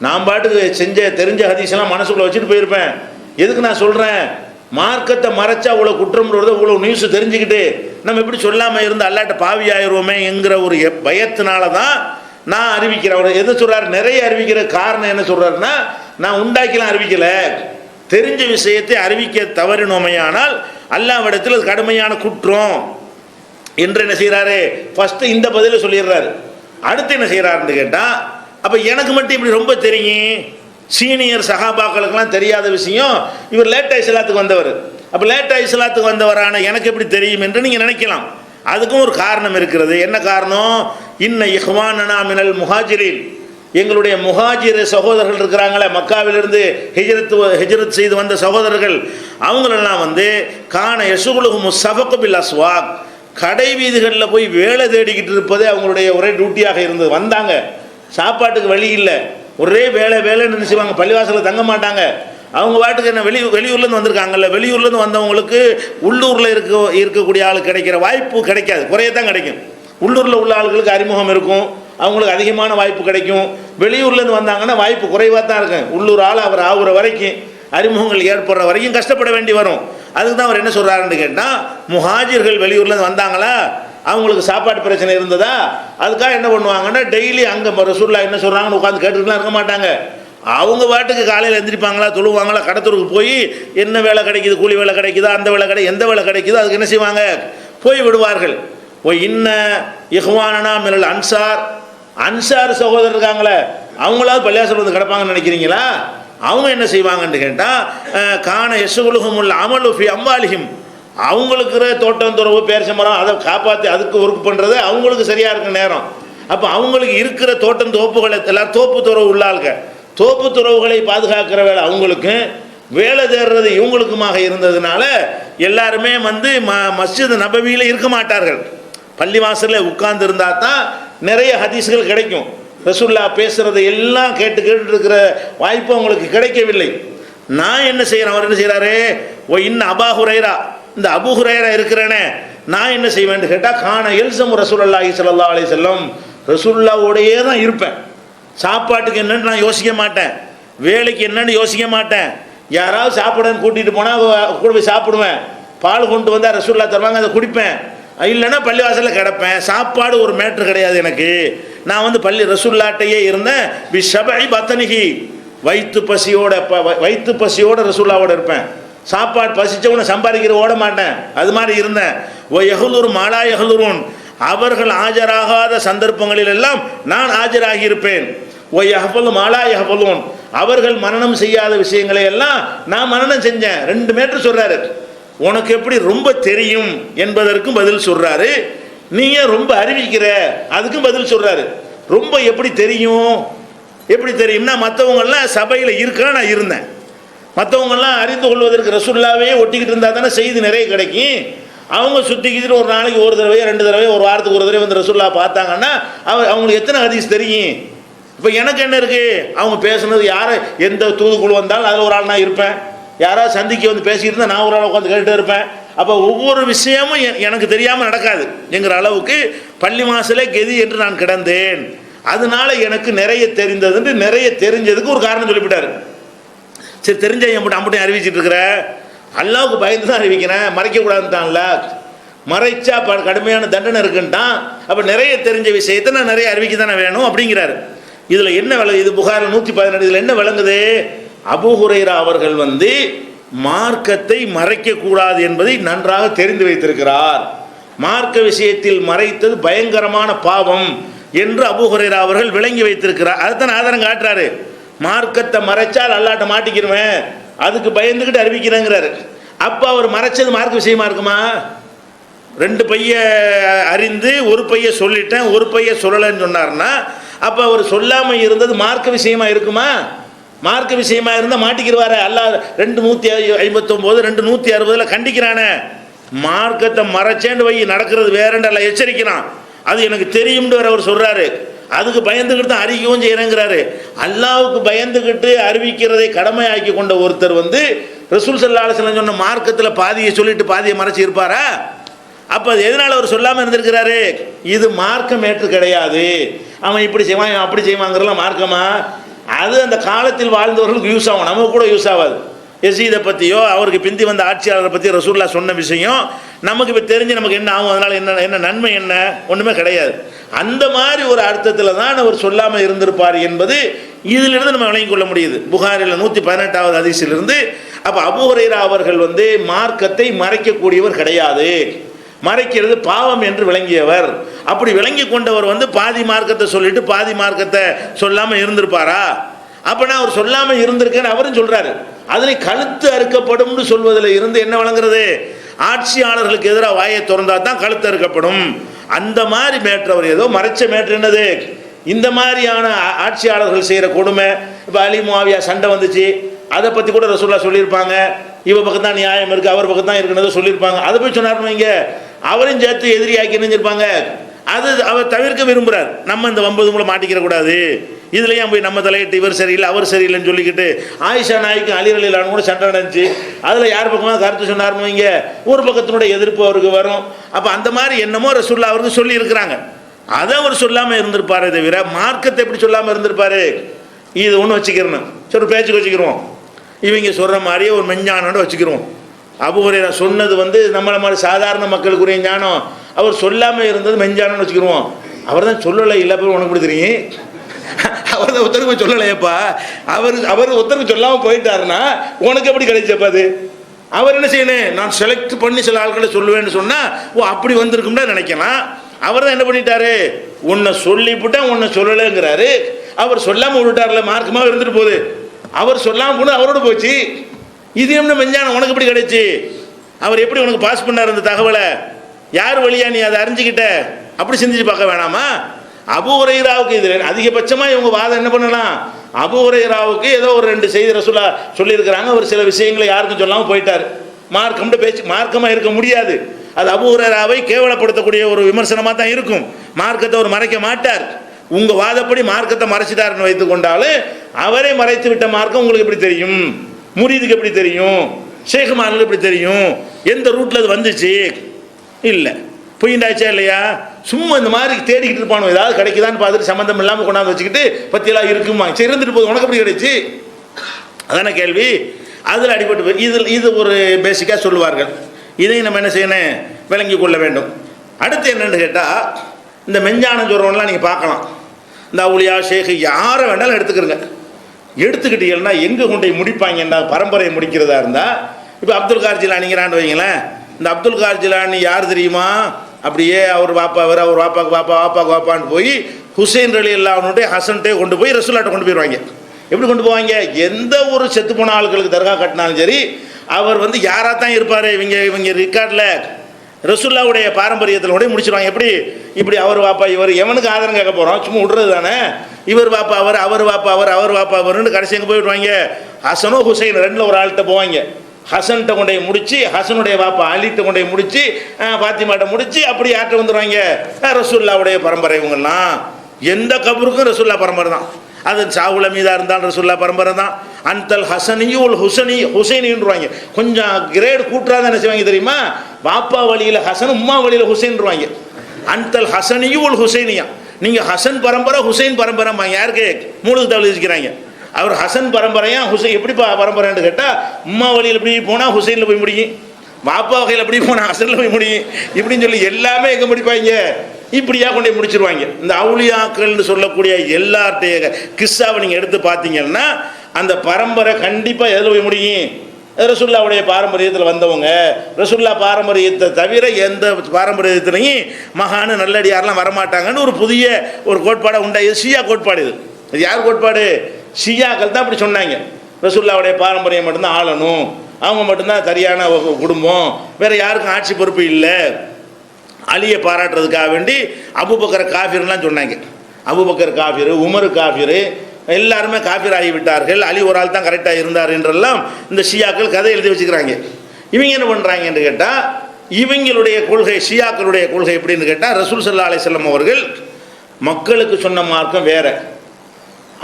நான் பாட்டுக்கு தெரிஞ்ச ஹதீஸெல்லாம் மனசுக்குள்ள வச்சுட்டு போயிருப்பேன். எதுக்கு நான் சொல்கிறேன்? மார்க்கத்தை மறைச்சா அவ்வளோ குற்றம்ன்றத இவ்வளோ நியூஸ் தெரிஞ்சுக்கிட்டு நம்ம எப்படி சொல்லாமல் இருந்து அல்லாட்ட பாவி ஆயிடுவோமே என்கிற ஒரு பயத்தினால தான் நான் அறிவிக்கிறேன். அவர் எது சொல்கிறார்? நிறைய அறிவிக்கிற காரணம் என்ன சொல்கிறாருன்னா, நான் உண்டாக்கிலாம் அறிவிக்கலை, தெரிஞ்ச விஷயத்தை அறிவிக்க தவறினோமையானால் அல்லாஹ்விடத்தில் அது கடுமையான குற்றம் என்று என்ன செய்கிறாரு? ஃபஸ்ட்டு இந்த பதிலை சொல்லிடுறாரு. அடுத்து என்ன செய்கிறாருன்னு கேட்டால், அப்போ எனக்கு மட்டும் இப்படி ரொம்ப தெரியும், சீனியர் சஹாபாக்களுக்கெல்லாம் தெரியாத விஷயம் இவர் லேட்டாக இஸ்லாத்துக்கு வந்தவர், அப்போ லேட்டாக இஸ்லாத்துக்கு வந்தவரான எனக்கு எப்படி தெரியும் என்று நீங்கள் நினைக்கலாம். அதுக்கும் ஒரு காரணம் இருக்கிறது. என்ன காரணம்? இன்ன இஹ்வானனா மினல் முஹாஜிரின், எங்களுடைய முஹாஜிர் சகோதரர்கள் இருக்கிறாங்களே, மக்காவிலிருந்து ஹிஜ்ரத் செய்து வந்த சகோதரர்கள், அவங்களெல்லாம் கான யசுகுலுஹும் ஸஃபகு பில் அஸ்வாக், கடை வீதிகளில் போய் வேலை தேடிக்கிட்டு இருப்பதே அவங்களுடைய ஒரே டியூட்டியாக இருந்தது. வந்தாங்க, சாப்பாட்டுக்கு வழி இல்லை, ஒரே வேலைன்னு நினைச்சுவாங்க, பள்ளிவாசலில் தங்க மாட்டாங்க. அவங்க பாட்டுக்கு என்ன வெளியூர்லேருந்து வந்திருக்காங்கல்ல, வெளியூர்லேருந்து வந்தவங்களுக்கு உள்ளூரில் இருக்கக்கூடிய ஆள் கிடைக்கிற வாய்ப்பு கிடைக்காது, குறையத்தான் கிடைக்கும். உள்ளூரில் உள்ள ஆளுகளுக்கு அறிமுகம் இருக்கும், அவங்களுக்கு அதிகமான வாய்ப்பு கிடைக்கும். வெளியூர்லேருந்து வந்தாங்கன்னா வாய்ப்பு குறைவாக தான் இருக்கும். உள்ளூர் ஆள் அவர் ஆகுற வரைக்கும், அறிமுகங்கள் ஏற்படுற வரைக்கும் கஷ்டப்பட வேண்டி வரும். அதுக்கு தான் அவர் என்ன சொல்கிறாருன்னு கேட்டால், முஹாஜிர்கள் வெளியூர்லேருந்து வந்தாங்களா, அவங்களுக்கு சாப்பாட்டு பிரச்சனை இருந்ததா, அதுக்காக என்ன பண்ணுவாங்கன்னா டெய்லி அங்கே ரசூலுல்லாஹ் என்ன சொல்கிறாங்கன்னு உட்காந்து கேட்டுட்டுலாம் இருக்க மாட்டாங்க. அவங்க பாட்டுக்கு காலையில் எந்திரிப்பாங்களா, தொழுவாங்களா, கடத்தூருக்கு போய் என்ன வேலை கிடைக்குது, கூலி வேலை கிடைக்குதா, அந்த வேலை எந்த வேலை கிடைக்குதோ அதுக்கு என்ன செய்வாங்க, போய் விடுவார்கள். இன்ன இஹ்வானனா மினல் அன்சார் சகோதரர் இருக்காங்களே, அவங்களாவது பள்ளியாசல் வந்து கிடப்பாங்கன்னு நினைக்கிறீங்களா? அவங்க என்ன செய்வாங்கன்னு கேட்டால், கான யசுகுலுஹுமுல் அமலு ஃபி அம்வாலிஹிம், அவங்களுக்கு தோட்டம் துறவு பேரிச்ச மரம் அதை காப்பாற்றி அதுக்கு ஒர்க் பண்ணுறது அவங்களுக்கு சரியாக இருக்க நேரம். அப்போ அவங்களுக்கு இருக்கிற தோட்டம் தோப்புகளை எல்லாம் தோப்பு துறவு உள்ளாளுங்க, தோப்பு துறவுகளை பாதுகாக்கிற வேலை அவங்களுக்கு, வேலை தேடுறது இவங்களுக்குமாக இருந்ததுனால எல்லாருமே வந்து மஸ்ஜித் நபவியில் இருக்க மாட்டார்கள். பள்ளிவாசலில் உட்கார்ந்து இருந்தால் தான் நிறைய ஹதீஸ்கள் கிடைக்கும். ரசூல்லா பேசுகிறத எல்லாம் கேட்டு இருக்கிற வாய்ப்பு அவங்களுக்கு கிடைக்கவில்லை. நான் என்ன செய்கிறேன், அவர் என்ன செய்கிறாரு, இன்னும் அபா ஹுரைரா, இந்த அபு ஹுரைரா இருக்கிறேனே, நான் என்ன செய்வேன்னு கேட்டால், கான எல்சம் ரசூலுல்லாஹி ஸல்லல்லாஹு அலைஹி வஸல்லம், ரசூலுல்லாஹ்வோடையே தான் இருப்பேன். சாப்பாட்டுக்கு என்னன்னு நான் யோசிக்க மாட்டேன், வேலைக்கு என்னன்னு யோசிக்க மாட்டேன். யாராவது சாப்பிடன்னு கூட்டிகிட்டு போனால் கூட போய் சாப்பிடுவேன். பால் கொண்டு வந்தால் ரசூலுல்லாஹ் தருவாங்க, அதை குடிப்பேன். இல்லைன்னா பள்ளிவாசலில் கிடப்பேன். சாப்பாடு ஒரு மேட்ரு கிடையாது எனக்கு. நான் வந்து ரசூலுல்லாஹ்ட்டையே இருந்தேன். பிஷபை பத்தனிகி, வயிற்று பசியோட ரசூலுல்லாஹ்வோட இருப்பேன். சாப்பாடு பசிச்சவனை சம்பாதிக்கிற ஓட மாட்டேன், அது மாதிரி இருந்தேன். ஓ யஹுலுர் மாலா யஹுலுருன், அவர்கள் ஆஜராகாத சந்தர்ப்பங்களில் எல்லாம் நான் ஆஜராகி இருப்பேன். ஓ யஹபலு மாலா யஹபலுன், அவர்கள் மனனம் செய்யாத விஷயங்களை எல்லாம் நான் மனனம் செஞ்சேன். 2 மேட்ரு சொல்றாரு. உனக்கு எப்படி ரொம்ப தெரியும் என்பதற்கும் பதில் சொல்றாரு, நீங்க ரொம்ப அறிவிக்கிற அதுக்கும் பதில் சொல்றாரு. ரொம்ப எப்படி தெரியும், எப்படி தெரியும்னா, மற்றவங்கெல்லாம் சபையில் இருக்க நான் இருந்தேன், மற்றவங்கெல்லாம் அறிந்து கொள்வதற்கு ரசூலுல்லாவே ஒட்டிக்கிட்டு இருந்தால் தானே செய்தி நிறைய கிடைக்கும். அவங்க சுற்றிக்கிட்டு ஒரு நாளைக்கு ஒரு தடவை 2 தடவை, ஒரு வாரத்துக்கு ஒரு தடவை வந்து ரசூலுல்லாஹ் பார்த்தாங்கன்னா அவங்களுக்கு எத்தனை ஹதீஸ் தெரியும்? இப்போ எனக்கு என்ன இருக்குது, அவங்க பேசுனது யாரை, எந்த தூதுக்குழு வந்தாலும் அதில் ஒரு ஆள் நான் இருப்பேன். யாராவது சந்திக்க வந்து பேசிக்கிட்டு இருந்தால் நான் ஒரு ஆள் உட்காந்து கேட்டுகிட்டே இருப்பேன். அப்போ ஒவ்வொரு விஷயமும் எனக்கு தெரியாமல் நடக்காது என்கிற அளவுக்கு பள்ளி வாசலே கெதி என்று நான் கிடந்தேன். அதனால எனக்கு நிறைய தெரிந்ததுன்னு, நிறைய தெரிஞ்சதுக்கு ஒரு காரணம் சொல்லிவிட்டார். சரி, தெரிஞ்ச அம்புட்டையும் அறிவிச்சிட்டு இருக்கிற, அல்லாவுக்கு பயந்து தான் அறிவிக்கிறேன், மறைக்கக்கூடாதுன்ட்டான்ல, மறைச்சா கடுமையான தண்டனை இருக்குன்ட்டான். அப்போ நிறைய தெரிஞ்ச விஷயத்தை நான் நிறைய அறிவிக்க தானே வேணும் அப்படிங்கிறாரு. இதில் என்ன விளங்குது, இது புகாரில் 117, இதில் என்ன விளங்குது, அபூ ஹுரைரா அவர்கள் வந்து மார்க்கத்தை மறைக்கக்கூடாது என்பதை நன்றாக தெரிந்து வைத்திருக்கிறார். மார்க்க விஷயத்தில் மறைத்தது பயங்கரமான பாவம் என்று அபூ ஹுரைரா அவர்கள் விளங்கி வைத்திருக்கிறார். அதுதான் ஆதாரம் காட்டுறாரு. மார்க்கத்தை மறைச்சால் அல்லாட்ட மாட்டிக்கிருவேன், அதுக்கு பயந்துக்கிட்டு அறிவிக்கிறேங்கிறாரு. அப்போ அவர் மறைச்சது மார்க்க விஷயமா இருக்குமா? 2 பைய அறிந்து ஒரு பைய சொல்லிட்டேன், ஒரு பைய சொல்லலைன்னு சொன்னார்னா, அப்போ அவர் சொல்லாமல் இருந்தது மார்க்க விஷயமா இருக்குமா? மார்க்க விஷயமா இருந்தால் மாட்டிக்கிறவாரு. அல்லாஹ் 259 260 கண்டிக்கிறானே, மார்க்கத்தை மறைச்சேன்னு வை, நடக்கிறது வேறண்டு அல்ல எச்சரிக்கிறான். அது எனக்கு தெரியும்னு வேற அவர் சொல்றாரு. அதுக்கு பயந்துக்கிட்டு தான் அறிவிக்கவும் செய்யறேங்கிறாரு. அல்லாவுக்கு பயந்துக்கிட்டு அறிவிக்கிறதை கடமையாக்கி கொண்ட ஒருத்தர் வந்து ரசூல் ஸல்லல்லாஹு அலைஹி வஸல்லம் சொன்ன மார்க்கத்தில் பாதியை சொல்லிட்டு பாதியை மறைச்சி இருப்பாரா? அப்போ அது எதனால அவர் சொல்லாமல் இருந்திருக்கிறாரு? இது மார்க்கம் ஏற்று கிடையாது, அவன் இப்படி செய்வான் அப்படி செய்வாங்கிறலாம் மார்க்கமா? அது அந்த காலத்தில் வாழ்ந்தவர்களுக்கு யூஸ் ஆகும், நமக்கு கூட யூஸ் ஆகாது. யசீதை பற்றியோ அவருக்கு பிந்தி வந்த ஆட்சியாளரை பற்றி ரசூலுல்லாஹ் சொன்ன விஷயம் நமக்கு இப்போ தெரிஞ்சு நமக்கு என்ன ஆகும், அதனால் என்ன நன்மை, என்ன ஒன்றுமே கிடையாது. அந்த மாதிரி ஒரு அர்த்தத்தில் தான் அவர் சொல்லாமல் இருந்திருப்பார் என்பது இதிலிருந்து நம்ம விளங்கிக் கொள்ள முடியுது. புகாரில் 118வது ஹதீஸிலிருந்து. அப்போ அபூ ஹுரைரா அவர்கள் வந்து மார்க்கத்தை மறைக்கக்கூடியவர் கிடையாது, மறைக்கிறது பாவம் என்று விளங்கியவர். அப்படி விளங்கி கொண்டவர் வந்து பாதி மார்க்கத்தை சொல்லிட்டு பாதி மார்க்கத்தை சொல்லாமல் இருந்திருப்பாரா? அப்படின்னா அவர் சொல்லாமல் இருந்திருக்கேன்னு அவரும் சொல்றாரு. அதனை கழுத்து அறுக்கப்படும் சொல்வதில் இருந்து என்ன வழங்குறது? ஆட்சியாளர்களுக்கு எதிராக வாயை திறந்தா தான் கழுத்து அறுக்கப்படும். அந்த மாதிரி மேட்ரு அவர் ஏதோ மறைச்ச மேட்ரு. என்னது? இந்த மாதிரியான ஆட்சியாளர்கள் செய்கிற கொடுமை. இப்போ அலி முஆவியா சண்டை வந்துச்சு, அதை பற்றி கூட ரசூலுல்லாஹ் சொல்லியிருப்பாங்க. இவ பக்கம் தான் நியாயம் இருக்குது, அவர் பக்கம் தான் இருக்குன்னு சொல்லியிருப்பாங்க. அதை போய் சொன்னார்னு வைங்க, அவரையும் சேர்த்து எதிரியாக்கி நினைஞ்சிருப்பாங்க. அது அவர் தவிர்க்க விரும்புகிறார். நம்ம இந்த 9 மூலம் மாட்டிக்கிற கூடாது, இதுலையும் போய் நம்ம தலையிட்டு இவர் சரியில்லை அவர் சரியில்லைன்னு சொல்லிக்கிட்டு ஆயிஷா நாய்க்கு அலி ரலியல்லாஹு கூட சண்டை நடந்துச்சு. அதில் யார் பக்கமாக கருத்து சொன்னார்னு வைங்க, ஒரு பக்கத்தினுடைய எதிர்ப்பு அவருக்கு வரும். அப்போ அந்த மாதிரி என்னமோ ரசூலுல்லாஹ் அவருக்கு சொல்லி இருக்கிறாங்க. அதை அவர் சொல்லாமல் இருந்திருப்பாரே தவிர மார்க்கத்தை எப்படி சொல்லாமல் இருந்திருப்பாரு? இது ஒன்று வச்சுக்கிறணும், சரி பேச்சுக்கு வச்சுக்கிறோம். இவங்க சொல்கிற மாதிரியே ஒரு மெஞ்ஞானோட வச்சுக்கிறோம். அபூ ஹுரைரா சொன்னது வந்து நம்மளை மாதிரி சாதாரண மக்களுக்குரிய ஞானம், அவர் சொல்லாமல் இருந்தது மெஞ்ஞானம்னு வச்சுக்கிடுவோம். அவர் தான் சொல்லலை, இல்லை போய் உனக்கு எப்படி தெரியும்? அவர் தான் ஒருத்தருக்கு போய் சொல்லலையப்பா. அவர் ஒருத்தருக்கு சொல்லாமல் போயிட்டாருன்னா உனக்கு எப்படி கிடைச்சப்பா? அது அவர் என்ன செய்யணும்? நான் செலக்ட் பண்ணி சில ஆட்களை சொல்லுவேன்னு சொன்னால் ஓ அப்படி வந்திருக்கும்னா நினைக்கலாம். அவர் தான் என்ன பண்ணிட்டாரு? உன்னை சொல்லிவிட்டா உன்னை சொல்லலைங்கிறாரு. அவர் சொல்லாமல் விட்டுட்டார்ல, மார்க்கமாக இருந்துட்டு போகுது. அவர் சொல்லாமல் போனது அவரோட போச்சு. இது என்ன மெஞ்ஞானம் உனக்கு எப்படி கிடைச்சி? அவர் எப்படி உனக்கு பாஸ் பண்ணார் அந்த தகவலை? யார் வழியா நீ அதை அறிஞ்சிக்கிட்ட? அப்படி சிந்திச்சு பார்க்க வேணாமா? அபூ ஹுரைராவுக்கு இதில் அதிகபட்சமாக இவங்க வாதம் என்ன பண்ணலாம்? அபூ ஹுரைராவுக்கு ஏதோ ஒரு 2 செய்தி ரசூலா சொல்லியிருக்கிறாங்க, அவர் சில விஷயங்களை யாருக்கும் சொல்லாமல் போயிட்டார். மார்க்கம்னு பேச்சு மார்க்கமாக இருக்க முடியாது. அது அபூ ஹுரைராவை கேவலப்படுத்தக்கூடிய ஒரு விமர்சனமாக தான் இருக்கும். மார்க்கத்தை அவர் மறைக்க மாட்டார். உங்கள் வாதப்படி மார்க்கத்தை மறைச்சிட்டாருன்னு வைத்து கொண்டாலும் அவரே மறைத்து விட்ட மார்க்கம் உங்களுக்கு எப்படி தெரியும்? முரீதுக்கு எப்படி தெரியும்? ஷேகுமார்களுக்கு எப்படி தெரியும்? எந்த ரூட்டில் அது வந்துச்சு? இல்லை, பொய்ண்டாச்சா இல்லையா? சும்மா இந்த மாதிரி தேடிக்கிட்டு இருப்பானோ, ஏதாவது கிடைக்குதான்னு பார்த்துட்டு சம்மந்தம் இல்லாமல் கொண்டாந்து வச்சுக்கிட்டு பற்றியெல்லாம் இருக்குமா, சரி இருந்துட்டு போகுது, உனக்கு எப்படி கிடைச்சி? அதான கேள்வி. அதில் அடிபட்டு இது ஒரு பேசிக்காக சொல்லுவார்கள். இதையும் நம்ம என்ன செய்யணும், விளங்கி கொள்ள வேண்டும். அடுத்து என்னென்னு கேட்டால், இந்த மெஞ்ஞானம் சொல்கிறவங்களாம் நீங்கள் பார்க்கலாம். இந்த அவுலியா ஷேக் யாரை வேணாலும் எடுத்துக்கிறங்க. எடுத்துக்கிட்டீங்கன்னா எங்கே கொண்டு முடிப்பாங்கன்னா பரம்பரையை முடிக்கிறதா இருந்தால், இப்போ அப்துல் கார் ஜிலானிங்கிறான்னு வைங்களேன். இந்த அப்துல் கார் ஜிலானி யார் தெரியுமா? அப்படியே அவர் வாப்பா அவர் வாப்பாக்கு வாப்பான்னு போய் ஹுசைன் ரலியல்லாஹு ஹசன்ட்டே கொண்டு போய் ரசூலாட்ட கொண்டு போயிடுவாங்க. எப்படி கொண்டு போவாங்க? எந்த ஒரு செத்து போன ஆட்களுக்கு தர்கா கட்டினாலும் சரி, அவர் யாராக தான் இருப்பார். இவங்க ரெக்கார்டில் ரசூல்லாவுடைய பாரம்பரியத்தில் கூட முடிச்சிருவாங்க. இப்படி அவர் வாப்பா இவர், எவனுக்கு ஆதரவு கேட்க போகிறோம், சும்மா விடுறது தானே. இவர் வாப்பா அவர் வாப்பா அவர்னு கடைசி எங்கே போய் விடுவாங்க? ஹசனோ ஹுசைன் ரெண்டில் ஒரு ஆள்கிட்ட போவாங்க. ஹசன்கிட்ட கொண்டே முடிச்சு, ஹசனுடைய வாப்பா அலிட்ட கொண்டே முடிச்சு, பாத்திமாட்ட முடிச்சு, அப்படி யார்கிட்ட வந்துடுவாங்க? ரசூல்லாவுடைய பரம்பரை. இவங்கெல்லாம் எந்த கபருக்கும் ரசூல்லா பரம்பரை தான். அது சாவுல மீதாக இருந்தாலும் ரசூல்லா பரம்பரை தான். அந்தல் ஹசனியுல் ஹுசைனின்றுவாங்க. கொஞ்சம் கிரேடு கூட்டுறாதான் என்ன செய்வாங்க தெரியுமா? வாப்பா வழியில் ஹசன், உம்மா வழியில் ஹுசைன்றுவாங்க. அந்தல் ஹசனியுல் ஹுசைனியா. நீங்கள் ஹசன் பரம்பரை ஹுசைன் பரம்பரை யாருக்கு மூணுக்கு தவளை வச்சுக்கிறாங்க. அவர் ஹசன் பரம்பரையா ஹுசைன் எப்படிப்பா பரம்பரைன்னு கேட்டால், உம்மா வழியில் எப்படி போனால் ஹுசைனில் போய் முடியும், வாப்பா வகையில் எப்படி போனால் ஹசனில் போய் முடியும், இப்படின்னு சொல்லி எல்லாமே எங்கே முடிப்பாங்க? இப்படியா கொண்டு முடிச்சிருவாங்க. இந்த அவுலியாக்கள்னு சொல்லக்கூடிய எல்லார்டைய கிஸ்ஸாவை நீங்கள் எடுத்து பார்த்தீங்கன்னா, அந்த பரம்பரை கண்டிப்பாக எதில் போய் முடியும்? ரசூல்லாவுடைய பாரம்பரியத்தில் வந்தவங்க. ரசூல்லா பாரம்பரியத்தை தவிர எந்த பாரம்பரியத்திலையும் மகானு நல்லடியாரெலாம் வரமாட்டாங்கன்னு ஒரு புதிய ஒரு கோட்பாடை உண்டாயது. ஷியா கோட்பாடு. இது யார் கோட்பாடு? ஷியாக்கள் தான் அப்படி சொன்னாங்க. ரசூல்லாவுடைய பாரம்பரியம் மட்டும்தான் ஆளணும், அவங்க மட்டும்தான் சரியான குடும்பம், வேறு யாருக்கும் ஆட்சி பொறுப்பு இல்லை. அலியை பாராட்டுறதுக்காக வேண்டி அபூபக்கர் காஃபிர்லாம் சொன்னாங்க. அபூபக்கர் காஃபிர், உமர் காஃபிர், எல்லாருமே காஃபிர் ஆகிவிட்டார்கள், அலி ஒரு ஆள் தான் கரெக்டாக இருந்தார் என்றெல்லாம் இந்த ஷியாக்கள் கதை எழுதி வச்சுக்கிறாங்க. இவங்க என்ன பண்ணுறாங்க என்று கேட்டால், இவங்களுடைய கொள்கை, ஷியாக்களுடைய கொள்கை எப்படின்னு கேட்டால், ரசூல் ஸல்லல்லாஹு அலைஹி வஸல்லம் அவர்கள் மக்களுக்கு சொன்ன மார்க்கம் வேற,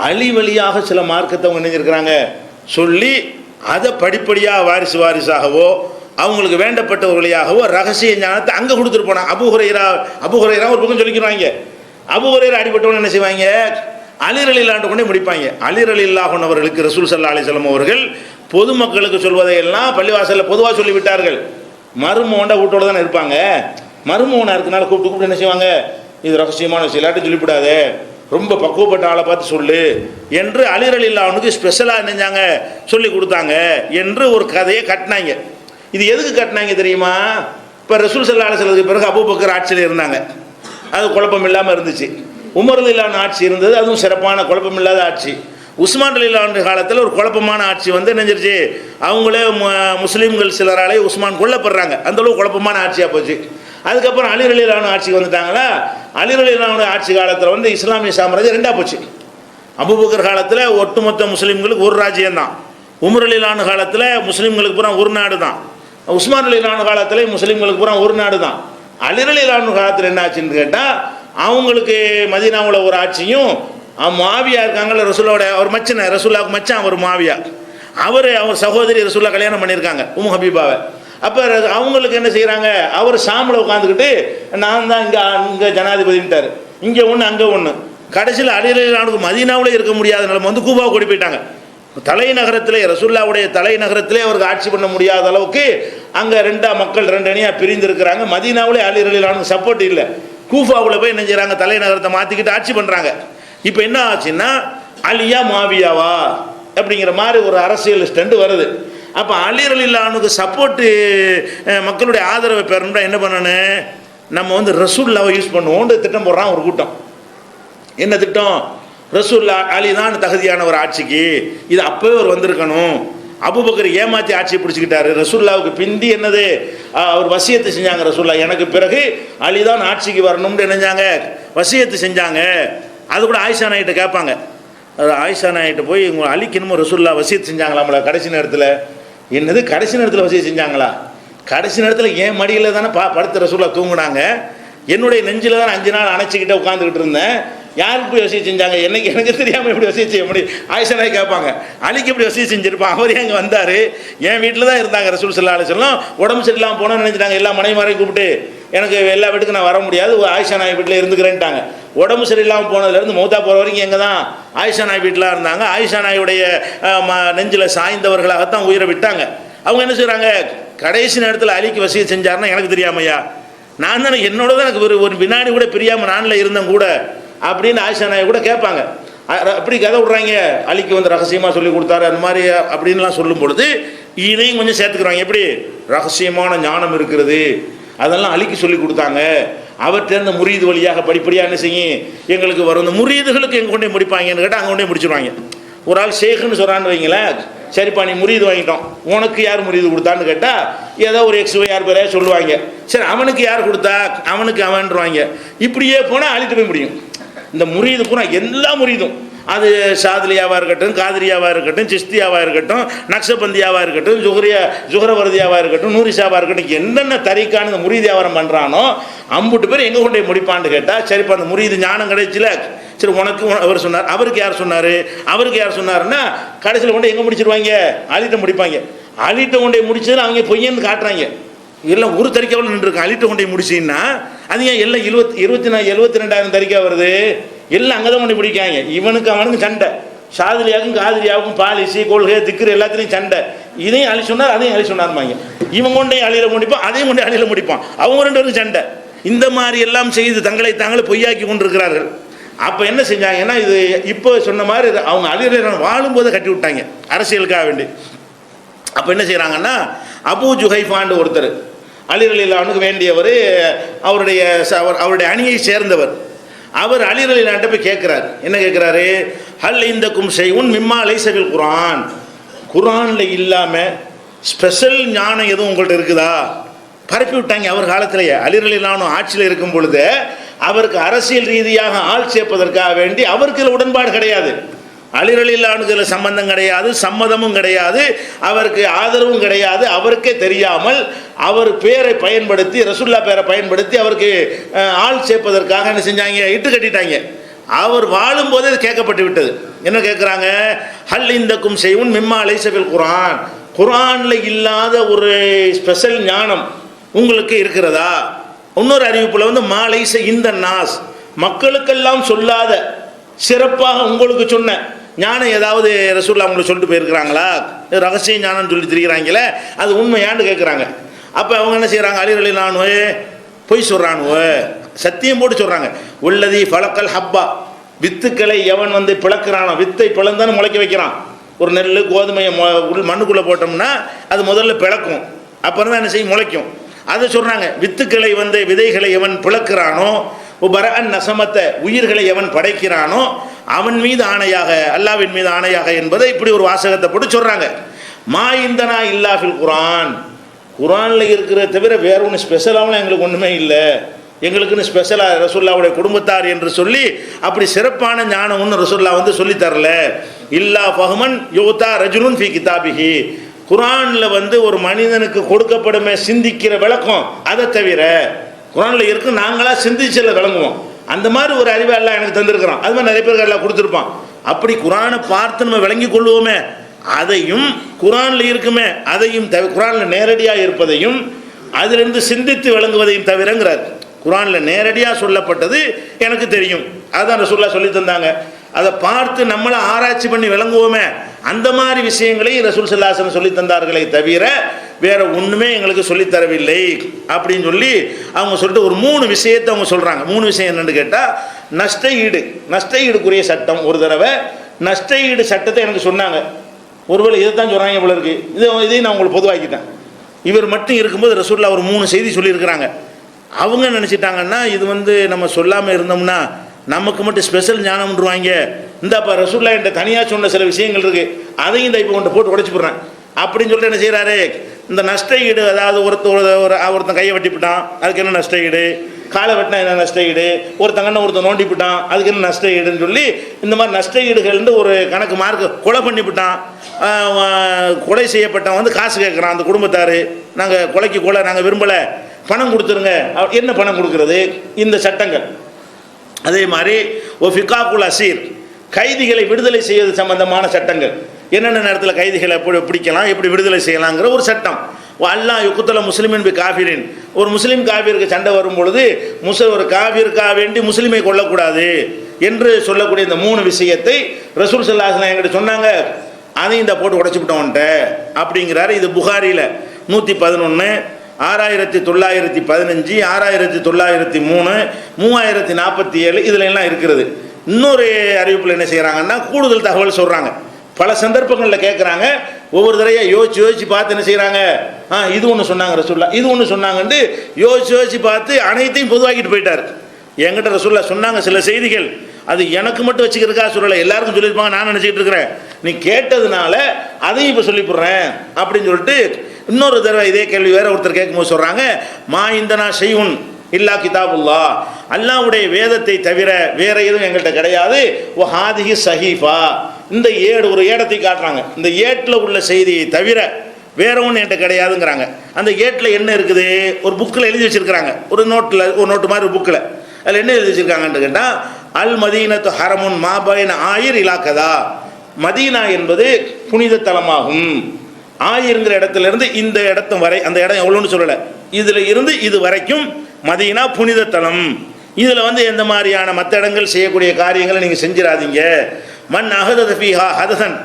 அலி வழியாக சில மார்க்கத்தை அவங்க நினைஞ்சிருக்கிறாங்க சொல்லி அதை படிப்படியாக வாரிசாகவோ அவங்களுக்கு வேண்டப்பட்ட ஒரு வழியாகவோ ரகசிய ஞானத்தை அங்கே கொடுத்துட்டு போனாங்க. அபூ ஹுரைரா ஒரு பக்கம் சொல்லிக்கிறாங்க. அபூ ஹுரைரா அடிபட்டவங்க என்ன செய்வாங்க? அலி ரலியல்லாஹு கொண்டே முடிப்பாங்க. அலி ரலியல்லாஹு அவர்களுக்கு ரசூல் ஸல்லல்லாஹு அலைஹி வஸல்லம் அவர்கள் பொதுமக்களுக்கு சொல்வதையெல்லாம் பள்ளிவாசலில் பொதுவாக சொல்லிவிட்டார்கள். மருமகன்டா வீட்டோடு தானே இருப்பாங்க. மருமகனாக இருக்கனால கூப்பிட்டு என்ன செய்வாங்க? இது ரகசியமான விஷயம், எல்லாட்டும் சொல்லிவிடாதே, ரொம்ப பக்குவப்பட்ட ஆளை பார்த்து சொல்லு என்று அலி ரலியல்லாஹுக்கு ஸ்பெஷலாக நினைஞ்சாங்க சொல்லி கொடுத்தாங்க என்று ஒரு கதையை கட்டினாங்க. இது எதுக்கு கட்டினாங்க தெரியுமா? இப்போ ரசூல் ஸல்லல்லாஹு அலைஹி வஸல்லத்துக்கு பிறகு அபூபக்கர் ஆட்சியில் இருந்தாங்க, அது குழப்பம் இல்லாமல் இருந்துச்சு. உமர் ரலியல்லாஹு ஆட்சி இருந்தது, அதுவும் சிறப்பான குழப்பம் இல்லாத ஆட்சி. உஸ்மான் ரலியல்லாஹு காலத்தில் ஒரு குழப்பமான ஆட்சி நெஞ்சிருச்சு. அவங்களே முஸ்லீம்கள் சிலராலே உஸ்மான் கொல்லப்படுறாங்க, அந்தளவு குழப்பமான ஆட்சியாக போச்சு. அதுக்கப்புறம் அலி ரலியல்லாஹு ஆட்சிக்கு வந்துட்டாங்களா. அலி ரலியல்லாஹு ஆட்சி காலத்தில் இஸ்லாமிய சாம்ராஜ்யம் ரெண்டாக போச்சு. அபூபக்கர் காலத்தில் ஒட்டுமொத்த முஸ்லீம்களுக்கு ஒரு ராஜ்யம் தான். உமர் ரலியல்லாஹு காலத்தில் முஸ்லீம்களுக்கு பூரா ஒரு நாடு தான். உஸ்மான் ரலியல்லாஹு காலத்தில் முஸ்லீம்களுக்கு பூரா ஒரு நாடு தான். அலி ரலியல்லாஹு காலத்தில் என்ன ஆச்சுன்னு கேட்டால், அவங்களுக்கு மதீனாவில் ஒரு ஆட்சியும், மாவியா இருக்காங்கல்ல ரசூலோட அவர் மச்சனை, ரசூல்லாவுக்கு மச்சான் அவர் மாவியா, அவர் சகோதரி ரசூல்லா கல்யாணம் பண்ணியிருக்காங்க உம்மு ஹபீபாவை. அப்போ அவங்களுக்கு என்ன செய்கிறாங்க? அவர் ஷாமில் உட்காந்துக்கிட்டு நான் தான் இங்கே ஜனாதிபதின்ட்டார், இங்கே ஒன்று அங்கே ஒன்று. கடைசியில் அலி ரலியல்லாஹு மதீனாவில் இருக்க முடியாத நிலைமை கூபாவை கூடி போயிட்டாங்க. தலைநகரத்திலே ரசூல்லாவுடைய தலைநகரத்திலே அவருக்கு ஆட்சி பண்ண முடியாத அளவுக்கு அங்கே மக்கள் ரெண்டு அணியாக பிரிந்து இருக்கிறாங்க. மதீனாவிலே அலி ரலியல்லாஹு சப்போர்ட் இல்லை. கூஃபாவில் போய் என்ன செய்கிறாங்க? தலைநகரத்தை மாற்றிக்கிட்டு ஆட்சி பண்ணுறாங்க. இப்போ என்ன ஆச்சுன்னா, அலியா மாவியாவா அப்படிங்கிற மாதிரி ஒரு அரசியல் ஸ்டண்ட் வருது. அப்போ அலி ரலியல்லாஹுக்கு சப்போர்ட்டு மக்களுடைய ஆதரவை பெறணும்னா என்ன பண்ணணும்? நம்ம ரசூல்லாவை யூஸ் பண்ணுவோம்னு திட்டம் போடுறான் ஒரு கூட்டம். என்ன திட்டம்? ரசூல்லா அலி தான் தகுதியான ஒரு ஆட்சிக்கு, இது அப்போவே அவர் வந்திருக்கணும். அபூபக்கர் ஏமாற்றி ஆட்சியை பிடிச்சிக்கிட்டாரு. ரசூல்லாவுக்கு பிந்தி என்னது, அவர் வசியத்தை செஞ்சாங்க. ரசூல்லா எனக்கு பிறகு அலி தான் ஆட்சிக்கு வரணும்னு நினைஞ்சாங்க, வசியத்து செஞ்சாங்க. அது கூட ஆயிஷா நாயிட்ட கேட்பாங்க, ஆயிஷா நாயிட்ட போய் உங்க அலிக்கு என்னமோ ரசூல்லா வசியத் செஞ்சாங்களாம்ல கடைசி நேரத்தில். என்னது கடைசி நேரத்தில் வசியத் செஞ்சாங்களா? கடைசி நேரத்தில் என் மடியில் தானே படுத்த ரசூல்லா தூங்குனாங்க, என்னுடைய நெஞ்சில் தான் 5 நாள் அணைச்சிக்கிட்டே உட்காந்துக்கிட்டு இருந்தேன். யாருக்கு போய் வசியம் செஞ்சாங்க? எனக்கு தெரியாமல் எப்படி வசியம் செய்ய முடியும்? ஆயிஷா நாய் கேட்பாங்க, அலிக்கு எப்படி வசியம் செஞ்சிருப்பான்? அவர் எங்கே வந்தார்? என் வீட்டில் தான் இருந்தாங்க ரசூல் ஸல்லல்லாஹு அலைஹி வஸல்லம். உடம்பு சரியில்லாமல் போனோன்னு நினச்சிட்டாங்க, எல்லா மனைவிமாரையும் கூப்பிட்டு எனக்கு எல்லா வீட்டுக்கு நான் வர முடியாது, ஆயிஷா நாய் வீட்டில் இருந்துக்கிறேன்ட்டாங்க. உடம்பு சரியில்லாமல் போனதுலேருந்து மௌத்தா போகிற வரைக்கும் எங்கே தான் ஆயிஷா நாய் வீட்டில் இருந்தாங்க. ஆயிஷா நாயுடைய நெஞ்சில் சாய்ந்தவர்களாகத்தான் உயிரை விட்டாங்க. அவங்க என்ன செய்கிறாங்க, கடைசி நேரத்தில் அலிக்கு வசியம் செஞ்சாருன்னா எனக்கு தெரியாமையா? நான் தானே என்னோட தான் எனக்கு ஒரு வினாடி கூட பிரியாமல் நானில் இருந்தேன் கூட அப்படின்னு ஆயிஷா நாயை கூட கேட்பாங்க. அப்படி கதை விட்றாங்க, அலிக்கு வந்து ரகசியமாக சொல்லி கொடுத்தாரு அந்த மாதிரி அப்படின்லாம் சொல்லும் பொழுது இதையும் கொஞ்சம் சேர்த்துக்கிறாங்க. எப்படி ரகசியமான ஞானம் இருக்கிறது, அதெல்லாம் அலிக்கு சொல்லி கொடுத்தாங்க, அவர்கிட்ட இருந்த முரீது வழியாக படிப்படியாக என்ன செய்யும் எங்களுக்கு வரும். இந்த முரீதுகளுக்கு எங்கே கொண்டே முடிப்பாங்கன்னு கேட்டால் அங்கே கொண்டே முடிச்சிருவாங்க. ஒரு ஆள் ஷேக்குன்னு சொல்கிறான்னு வைங்களேன், சரிப்பா நீ முரீது வாங்கிட்டோம், உனக்கு யார் முரீது கொடுத்தான்னு கேட்டால் ஏதோ ஒரு XY பேரையா சொல்லுவாங்க. சரி அவனுக்கு யார் கொடுத்தா, அவனுக்கு அவன்றுவாங்க. இப்படியே போனால் அழிட்டு போய் முடியும். இந்த முரீது பூரா எல்லா முரீதும், அது ஷாதிலியாவாக இருக்கட்டும், காதிரியாவாக இருக்கட்டும், சிஸ்தியாவாக இருக்கட்டும், நக்ஷபந்தியாவாக இருக்கட்டும், ஜுஹரவர்தியாவாக இருக்கட்டும், நூரிஷாவாக இருக்கட்டும், என்னென்ன தரிக்கான இந்த முரீது வியாபாரம் பண்ணுறானோ அம்புட்டு பேர் எங்கே கொண்டு போய் முடிப்பான்னு கேட்டால், சரிப்பா அந்த முரீது ஞானம் கிடைச்சில, சரி உனக்கு அவர் சொன்னார், அவருக்கு யார் சொன்னார், அவருக்கு யார் சொன்னாருன்னா கடைசியில் கொண்டு எங்கே முடிச்சிருவாங்க, அழிட்ட முடிப்பாங்க. அழிட்ட கொண்டே முடிச்சதில் அவங்க பொய்யன்னு காட்டுறாங்க. எல்லாம் ஒரு தறிக்காவில் நின்றுருக்கான். அழிட்ட கொண்டே முடிச்சின்னா அது ஏன் எல்லாம் 72,000 தறிக்கா வருது? எல்லாம் அங்கே தான் கொண்டு பிடிக்காங்க. இவனுக்கு அவனுக்கு சண்டை, ஷாதிலியாவுக்கும் காதிரியாவுக்கும் பாலிசி கொள்கை திக்குறு எல்லாத்துலேயும் சண்டை. இதையும் அழி சொன்னார், அதையும் அழி சொன்னார்மாங்க. இவன் கொண்டே அழியில முடிப்பான், அதையும் கொண்டே அழியில முடிப்பான். அவங்க 2 பேருக்கும் சண்டை. இந்த மாதிரி எல்லாம் செய்து தங்களை தாங்களே பொய்யாக்கி கொண்டிருக்கிறார்கள். அப்போ என்ன செஞ்சாங்கன்னா, இது இப்போ சொன்ன மாதிரி அவங்க அலிரலியல்லாஹு அன்ஹு வாழும்போது கட்டி விட்டாங்க அரசியலுக்காக வேண்டி. அப்போ என்ன செய்கிறாங்கன்னா, அபூ ஜுஹைஃபான்னு ஒருத்தர் அலிரலியல்லாஹு அன்ஹுக்கு வேண்டியவர், அவருடைய அணியை சேர்ந்தவர். அவர் அலிரலியல்லாஹு அன்ஹு போய் கேட்குறாரு. என்ன கேட்குறாரு? ஹல் இந்தக்கும் ஷைஉன் மிம்மா லைஸ பில் குர்ஆன், குர்ஆனில் இல்லாமல் ஸ்பெஷல் ஞானம் எதுவும் உங்கள்கிட்ட இருக்குதா? பரப்பி விட்டாங்க அவர் காலத்திலேயே. அலிரலியல்லாஹு அன்ஹு ஆட்சியில் இருக்கும் பொழுது அவருக்கு அரசியல் ரீதியாக ஆள் சேர்ப்பதற்காக வேண்டி அவருக்கு உடன்பாடு கிடையாது. அலிரலியல்லாஹு அன்ஹுல சம்பந்தம் கிடையாது, சம்மதமும் கிடையாது, அவருக்கு ஆதரவும் கிடையாது. அவருக்கே தெரியாமல் அவர் பேரை பயன்படுத்தி, ரசூல்லா பேரை பயன்படுத்தி அவருக்கு ஆள் சேர்ப்பதற்காக என்ன செஞ்சாங்க, இட்டு கட்டிட்டாங்க. அவர் வாழும்போதே கேட்கப்பட்டு விட்டது. என்ன கேட்குறாங்க? ஹல் இந்தக்கும் ஷைஉன் மிம்மா லைஸ பில் குர்ஆன், குர்ஆனில் இல்லாத ஒரு ஸ்பெஷல் ஞானம் உங்களுக்கு இருக்கிறதா? இன்னொரு அறிவிப்பில் வந்து மா லைஸ இந்த நாஸ், மக்களுக்கெல்லாம் சொல்லாத சிறப்பாக உங்களுக்கு சொன்ன ஞானம் ஏதாவது ரசூலுல்லாஹ் அவங்களுக்கு சொல்லிட்டு போயிருக்கிறாங்களா? ரகசிய ஞானம் சொல்லி திரிகிறாங்களே, அது உண்மையான்னு கேட்குறாங்க. அப்போ அவங்க என்ன செய்கிறாங்க, அலிரலியல்லாஹு அன்ஹு பொய் சொல்கிறானுவோ, சத்தியம் போட்டு சொல்கிறாங்க. உள்ளதி ஃபலக்கல் ஹப்பா, வித்துக்களை எவன் வந்து பிளக்கிறானோ, வித்தை பிளந்தானு முளைக்க வைக்கிறான். ஒரு நெல் கோதுமையை மண்ணுக்குள்ளே போட்டோம்னா அது முதல்ல பிளக்கும், அப்புறம் தான் என்ன செய்யும், முளைக்கும். அதை சொல்கிறாங்க. வித்துக்களை வந்து விதைகளை எவன் பிளக்கிறானோ, பரஅன் நசமத்தை உயிர்களை எவன் படைக்கிறானோ அவன் மீது ஆணையாக, அல்லாஹ்வின் மீது ஆணையாக என்பதை இப்படி ஒரு வாசகத்தை போட்டு சொல்கிறாங்க. மா இந்தனா இல்லா ஃபில் குர்ஆன், குர்ஆனில் இருக்கிற தவிர வேற ஒன்று ஸ்பெஷலாகவும் எங்களுக்கு ஒன்றுமே இல்லை, எங்களுக்குன்னு ஸ்பெஷலாக ரசூலுல்லாஹ்வுடைய குடும்பத்தார் என்று சொல்லி அப்படி சிறப்பான ஞானம் ஒன்று ரசூலுல்லாஹ் வந்து சொல்லித்தரல. இல்லா ஃபஹ்மன் யூதா ரஜுலுன் ஃபி கிதாபிஹி, குர்ஆனில் வந்து ஒரு மனிதனுக்கு கொடுக்கப்படுமே சிந்திக்கிற விளக்கம், அதை தவிர குர்ஆனில் இருக்கு நாங்களாக சிந்திச்சல விளங்குவோம். அந்த மாதிரி ஒரு அறிவை எல்லாம் எனக்கு தந்திருக்கிறோம். அது மாதிரி நிறைய பேருக்கு எல்லாம் கொடுத்துருப்பான். அப்படி குர்ஆனை பார்த்து நம்ம விளங்கி கொள்வோமே, அதையும் குர்ஆனில் இருக்குமே அதையும் குர்ஆனில் நேரடியாக இருப்பதையும் அதிலிருந்து சிந்தித்து விளங்குவதையும் தவிரங்கிறார். குர்ஆனில் நேரடியாக சொல்லப்பட்டது எனக்கு தெரியும், அதுதான் ரசூலுல்லாஹ் சொல்லி தந்தாங்க. அதை பார்த்து நம்மளை ஆராய்ச்சி பண்ணி விளங்குவோமே, அந்த மாதிரி விஷயங்களை ரசூல் ஸல்லல்லாஹு அலைஹி வஸல்லம் சொல்லி தந்தார்களே தவிர வேற ஒன்றுமே எங்களுக்கு சொல்லித்தரவில்லை அப்படின்னு சொல்லி அவங்க சொல்லிட்டு ஒரு 3 விஷயத்தை அவங்க சொல்கிறாங்க. 3 விஷயம் என்னென்னு கேட்டால், நஷ்ட ஈடுக்குரிய சட்டம் ஒரு தடவை, நஷ்ட ஈடு சட்டத்தை எனக்கு சொன்னாங்க. ஒருவேளை இதை தான் சொல்கிறாங்க இவ்வளோ இருக்குது, இதையும் நான் உங்களுக்கு பொதுவாக்கிட்டேன். இவர் மட்டும் இருக்கும்போது ரசூலுல்லாஹ் ஒரு 3 செய்தி சொல்லியிருக்கிறாங்க. அவங்க நினச்சிட்டாங்கன்னா இது வந்து நம்ம சொல்லாமல் இருந்தோம்னா நமக்கு மட்டும் ஸ்பெஷல் ஞானம்ன்றுவாங்க. இந்தாப்பா ரசூலுல்லாஹ் என்கிட்ட தனியாக சொன்ன சில விஷயங்கள் இருக்குது, அதையும் இந்த இப்போ கொண்டு போட்டு உடைச்சி போடுறேன் அப்படின்னு சொல்லிட்டு என்ன செய்கிறாரு, இந்த நஷ்ட ஈடு, அதாவது ஒருத்தன் கையை வெட்டிவிட்டான், அதுக்கு என்ன நஷ்ட ஈடு, காலை வெட்டினா என்ன நஷ்ட ஈடு, ஒருத்தங்கன்னு ஒருத்தன் நோண்டி விட்டான் அதுக்கு என்ன நஷ்ட ஈடுன்னு சொல்லி இந்த மாதிரி நஷ்ட ஈடுகள்னு ஒரு கணக்கு மார்க். கொலை பண்ணி விட்டான், கொலை செய்யப்பட்டவன் வந்து காசு கேட்குறான் அந்த குடும்பத்தார், நாங்கள் கொலைக்கு கொலை நாங்கள் விரும்பலை, பணம் கொடுத்துருங்க. என்ன பணம் கொடுக்கறது? இந்த சட்டங்கள். அதே மாதிரி ஒரு ஃபிகாக்குல் அசீர், கைதிகளை விடுதலை செய்வது சம்பந்தமான சட்டங்கள். என்னென்ன நேரத்தில் கைதிகளை எப்படி பிடிக்கலாம், எப்படி விடுதலை செய்யலாங்கிற ஒரு சட்டம். அல்லா யுக்குத்தல முஸ்லிமின் பி காஃபிரின், ஒரு முஸ்லீம் காஃபிருக்கு சண்டை வரும் பொழுது ஒரு காஃபிருக்காக வேண்டி முஸ்லீமை கொல்லக்கூடாது என்று சொல்லக்கூடிய இந்த 3 விஷயத்தை ரசூல் ஸல்லல்லாஹு அலைஹி வஸல்லம் என்கிட்ட சொன்னாங்க. அதையும் இந்த போட்டு உடைச்சுவிட்டோன்ட்ட அப்படிங்கிறாரு. இது புகாரியில் 111, 6915, 6903, 3047 இதில் எல்லாம் இருக்கிறது. இன்னொரு அறிவிப்பில் என்ன செய்கிறாங்கன்னா கூடுதல் தகவல் சொல்கிறாங்க. பல சந்தர்ப்பங்களில் கேட்குறாங்க, ஒவ்வொரு தடையாக யோசிச்சு பார்த்து என்ன செய்கிறாங்க, இது ஒன்று சொன்னாங்க ரசூல்லா, இது ஒன்று சொன்னாங்கன்ட்டு யோசிச்சு பார்த்து அனைத்தையும் பொதுவாக்கிட்டு போயிட்டார். என்கிட்ட ரசூல்லா சொன்னாங்க சில செய்திகள், அது எனக்கு மட்டும் வச்சுக்கிறதுக்காக சொல்லலை, எல்லாருக்கும் சொல்லியிருப்பாங்க நான் நினச்சிக்கிட்டு இருக்கிறேன், நீ கேட்டதுனால அதையும் இப்போ சொல்லிவிடுறேன் அப்படின்னு சொல்லிட்டு இன்னொரு தடவை இதே கேள்வி வேற ஒருத்தர் கேட்கும்போது சொல்கிறாங்க, மா இந்தனா ஷைஉன் இல்லா கிதாபுல்லா, அல்லாஹ்வுடைய வேதத்தை தவிர வேற எதுவும் எங்கள்கிட்ட கிடையாது. ஓ ஹாதிஹி சஹீஃபா, இந்த ஏடு, ஒரு ஏடத்தை காட்டுறாங்க, இந்த ஏட்டில் உள்ள செய்தியை தவிர வேற ஒன்று என்கிட்ட கிடையாதுங்கிறாங்க. அந்த ஏட்டில் என்ன இருக்குது, ஒரு புக்கில் எழுதி வச்சிருக்கிறாங்க, ஒரு நோட்டு மாதிரி ஒரு புக்கில். அதில் என்ன எழுதி வச்சிருக்காங்கன்னு கேட்டால், அல் மதீனத்து ஹரமுன் மாபைன் ஆயிர் இலாக்கதா, மதீனா என்பது புனித தலமாகும். ஆயிருங்கிற இடத்துல இருந்து இந்த இடத்தும் வரை, அந்த இடம் எவ்வளோன்னு சொல்லலை, இதில் இருந்து இது வரைக்கும் மதீனா புனித தலம். இதில் வந்து எந்த மாதிரியான மற்ற இடங்கள் செய்யக்கூடிய காரியங்களை நீங்கள் செஞ்சிடாதீங்க. மன் அஹதத ஃபீஹா ஹதசன்,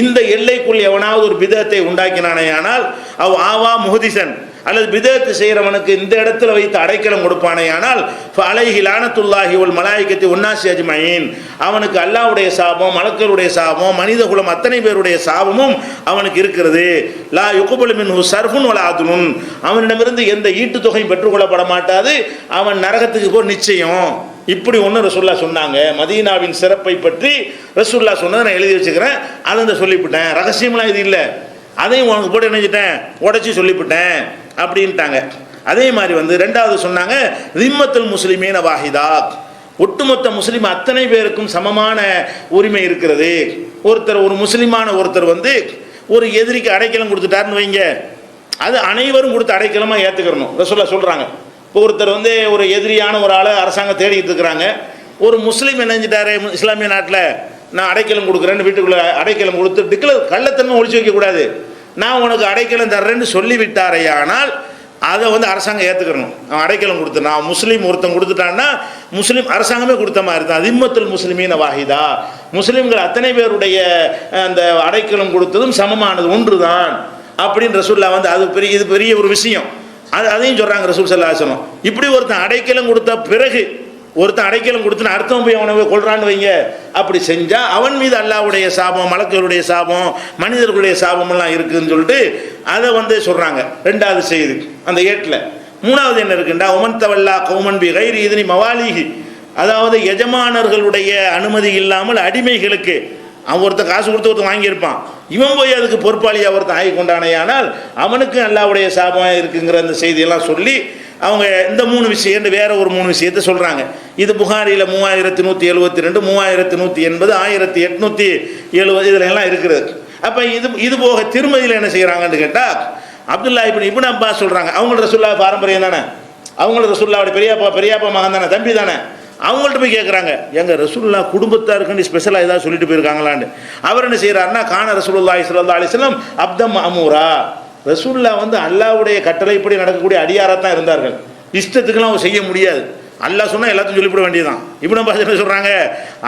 இந்த எல்லைக்குள் எவனாவது ஒரு பிதத்தை உண்டாக்கினானே ஆனால், அவ் ஆவா முஹதிசன், அல்லது பிதத்து செய்கிறவனுக்கு இந்த இடத்துல வைத்து அடைக்கலம் கொடுப்பானே ஆனால், அலைஹி லானத்துல்லாஹி வல் மலாயிகத்தி உன்னாசி அஜ்மஈன், அவனுக்கு அல்லாஹ்வுடைய சாபம், மலக்களுடைய சாபம், மனித குலம் அத்தனை பேருடைய சாபமும் அவனுக்கு இருக்கிறது. லா யுக்பலு மின்ஹு சர்ஃபுன் வலா அதுலுன், அவனிடமிருந்து எந்த ஈட்டு தொகையும் பெற்றுக்கொள்ளப்பட மாட்டாது, அவன் நரகத்துக்கு போய் நிச்சயம். இப்படி ஒன்று ரசூல்லா சொன்னாங்க. மதீனாவின் சிறப்பை பற்றி ரசூல்லா சொன்னதை நான் எழுதி வச்சுக்கிறேன், அதை வந்து சொல்லிவிட்டேன், ரகசியம்லாம் இது இல்லை, அதையும் உனக்கு போட்டு நினைச்சிட்டேன், உடச்சி சொல்லிவிட்டேன் அப்படின்ட்டாங்க. அதே மாதிரி வந்து ரெண்டாவது சொன்னாங்க, ரிம்மத்துல் முஸ்லிமீன வாஹிதா, ஒட்டுமொத்த முஸ்லீம் அத்தனை பேருக்கும் சமமான உரிமை இருக்கிறது. ஒரு முஸ்லிமான ஒருத்தர் வந்து ஒரு எதிரிக்கு அடைக்கலம் கொடுத்துட்டாருன்னு வைங்க, அது அனைவரும் கொடுத்து அடைக்கலமாக ஏற்றுக்கிறணும் ரசூல்லா சொல்கிறாங்க. இப்போ ஒருத்தர் வந்து ஒரு எதிரியான ஒரு ஆளை அரசாங்கம் தேடிட்டு இருக்கிறாங்க, ஒரு முஸ்லீம் என்ன செஞ்சிட்டாரு, இஸ்லாமிய நாட்டில் நான் அடைக்கலம் கொடுக்குறேன்னு வீட்டுக்குள்ளே அடைக்கலம் கொடுத்து கள்ளத்தன்மை ஒழிச்சு வைக்கக்கூடாது, நான் உனக்கு அடைக்கலம் தர்றேன்னு சொல்லிவிட்டாரே, ஆனால் அதை வந்து அரசாங்கம் ஏற்றுக்கணும். அவன் அடைக்கலம் கொடுத்து, நான் முஸ்லீம் ஒருத்தன் கொடுத்துட்டான்னா முஸ்லீம் அரசாங்கமே கொடுத்த மாதிரி தான். அதிம்மத்துல் முஸ்லிமீன வாஹிதா, முஸ்லீம்கள் அத்தனை பேருடைய அந்த அடைக்கலம் கொடுத்ததும் சமமானது, ஒன்று தான் அப்படின்னு ரசூல்லா வந்து இது பெரிய ஒரு விஷயம். அதையும் சொல்கிறாங்க ரசூல் ஸல்லல்லாஹு அலைஹி வஸல்லம். இப்படி ஒருத்தன் அடைக்கலம் கொடுத்த பிறகு, ஒருத்தன் அடைக்கலம் கொடுத்துன்னு அர்த்தம் போய் அவனை கொள்றான்னு வைங்க, அப்படி செஞ்சால் அவன் மீது அல்லாஹ்வுடைய சாபம், மலக்குகளுடைய சாபம், மனிதர்களுடைய சாபமெல்லாம் இருக்குதுன்னு சொல்லிட்டு அதை வந்து சொல்கிறாங்க. ரெண்டாவது செய்தி அந்த ஏட்டில். மூணாவது என்ன இருக்குண்டா, உமன் தவல்லா கௌமன் பி கைரி இதனி மவாலிஹி, அதாவது எஜமானர்களுடைய அனுமதி இல்லாமல் அடிமைகளுக்கு அவன் ஒருத்தன் காசு கொடுத்து ஒருத்தன் வாங்கியிருப்பான், இவன் போய் அதுக்கு பொறுப்பாளியாக ஒருத்தன் ஆகி கொண்டானேயானால் அவனுக்கு அல்லாஹ்வுடைய சாபம் இருக்குங்கிற அந்த செய்தியெல்லாம் சொல்லி அவங்க இந்த 3 விஷயம் வேற ஒரு 3 விஷயத்தை சொல்கிறாங்க. இது புகாரியில் 3172, 3180, 1870 இதில் எல்லாம் இருக்கிறது. அப்போ இது போக திருமதியில் என்ன செய்கிறாங்கன்னு கேட்டால், அப்துல்லா இப்னு அப்பாஸ் சொல்கிறாங்க, அவங்களோட ரசூல்லா பாரம்பரியம் தானே, அவங்களோட ரசூல்லாவுடைய பெரியாப்பா மகன் தானே, தம்பி தானே, அவங்கள்ட்ட போய் கேட்குறாங்க, எங்கள் ரசூல்லா குடும்பத்தாருக்குன்னு ஸ்பெஷலாக ஏதாவது சொல்லிட்டு போயிருக்காங்களான்னு. அவர் என்ன செய்கிறாருன்னா, கான ரசூலுல்லாஹி ஸல்லல்லாஹு அலைஹி வஸல்லம் அப்தம் அமூரா, ரசூல்லா வந்து அல்லாஹ்வுடைய கட்டளைப்படி நடக்கக்கூடிய அடியாராக தான் இருந்தார்கள், இஷ்டத்துக்கெல்லாம் அவர் செய்ய முடியாது, அல்லாஹ் சொன்னால் எல்லாத்தையும் சொல்லிவிட வேண்டியதுதான். இப்னு அப்பாஸ் என்ன சொல்கிறாங்க,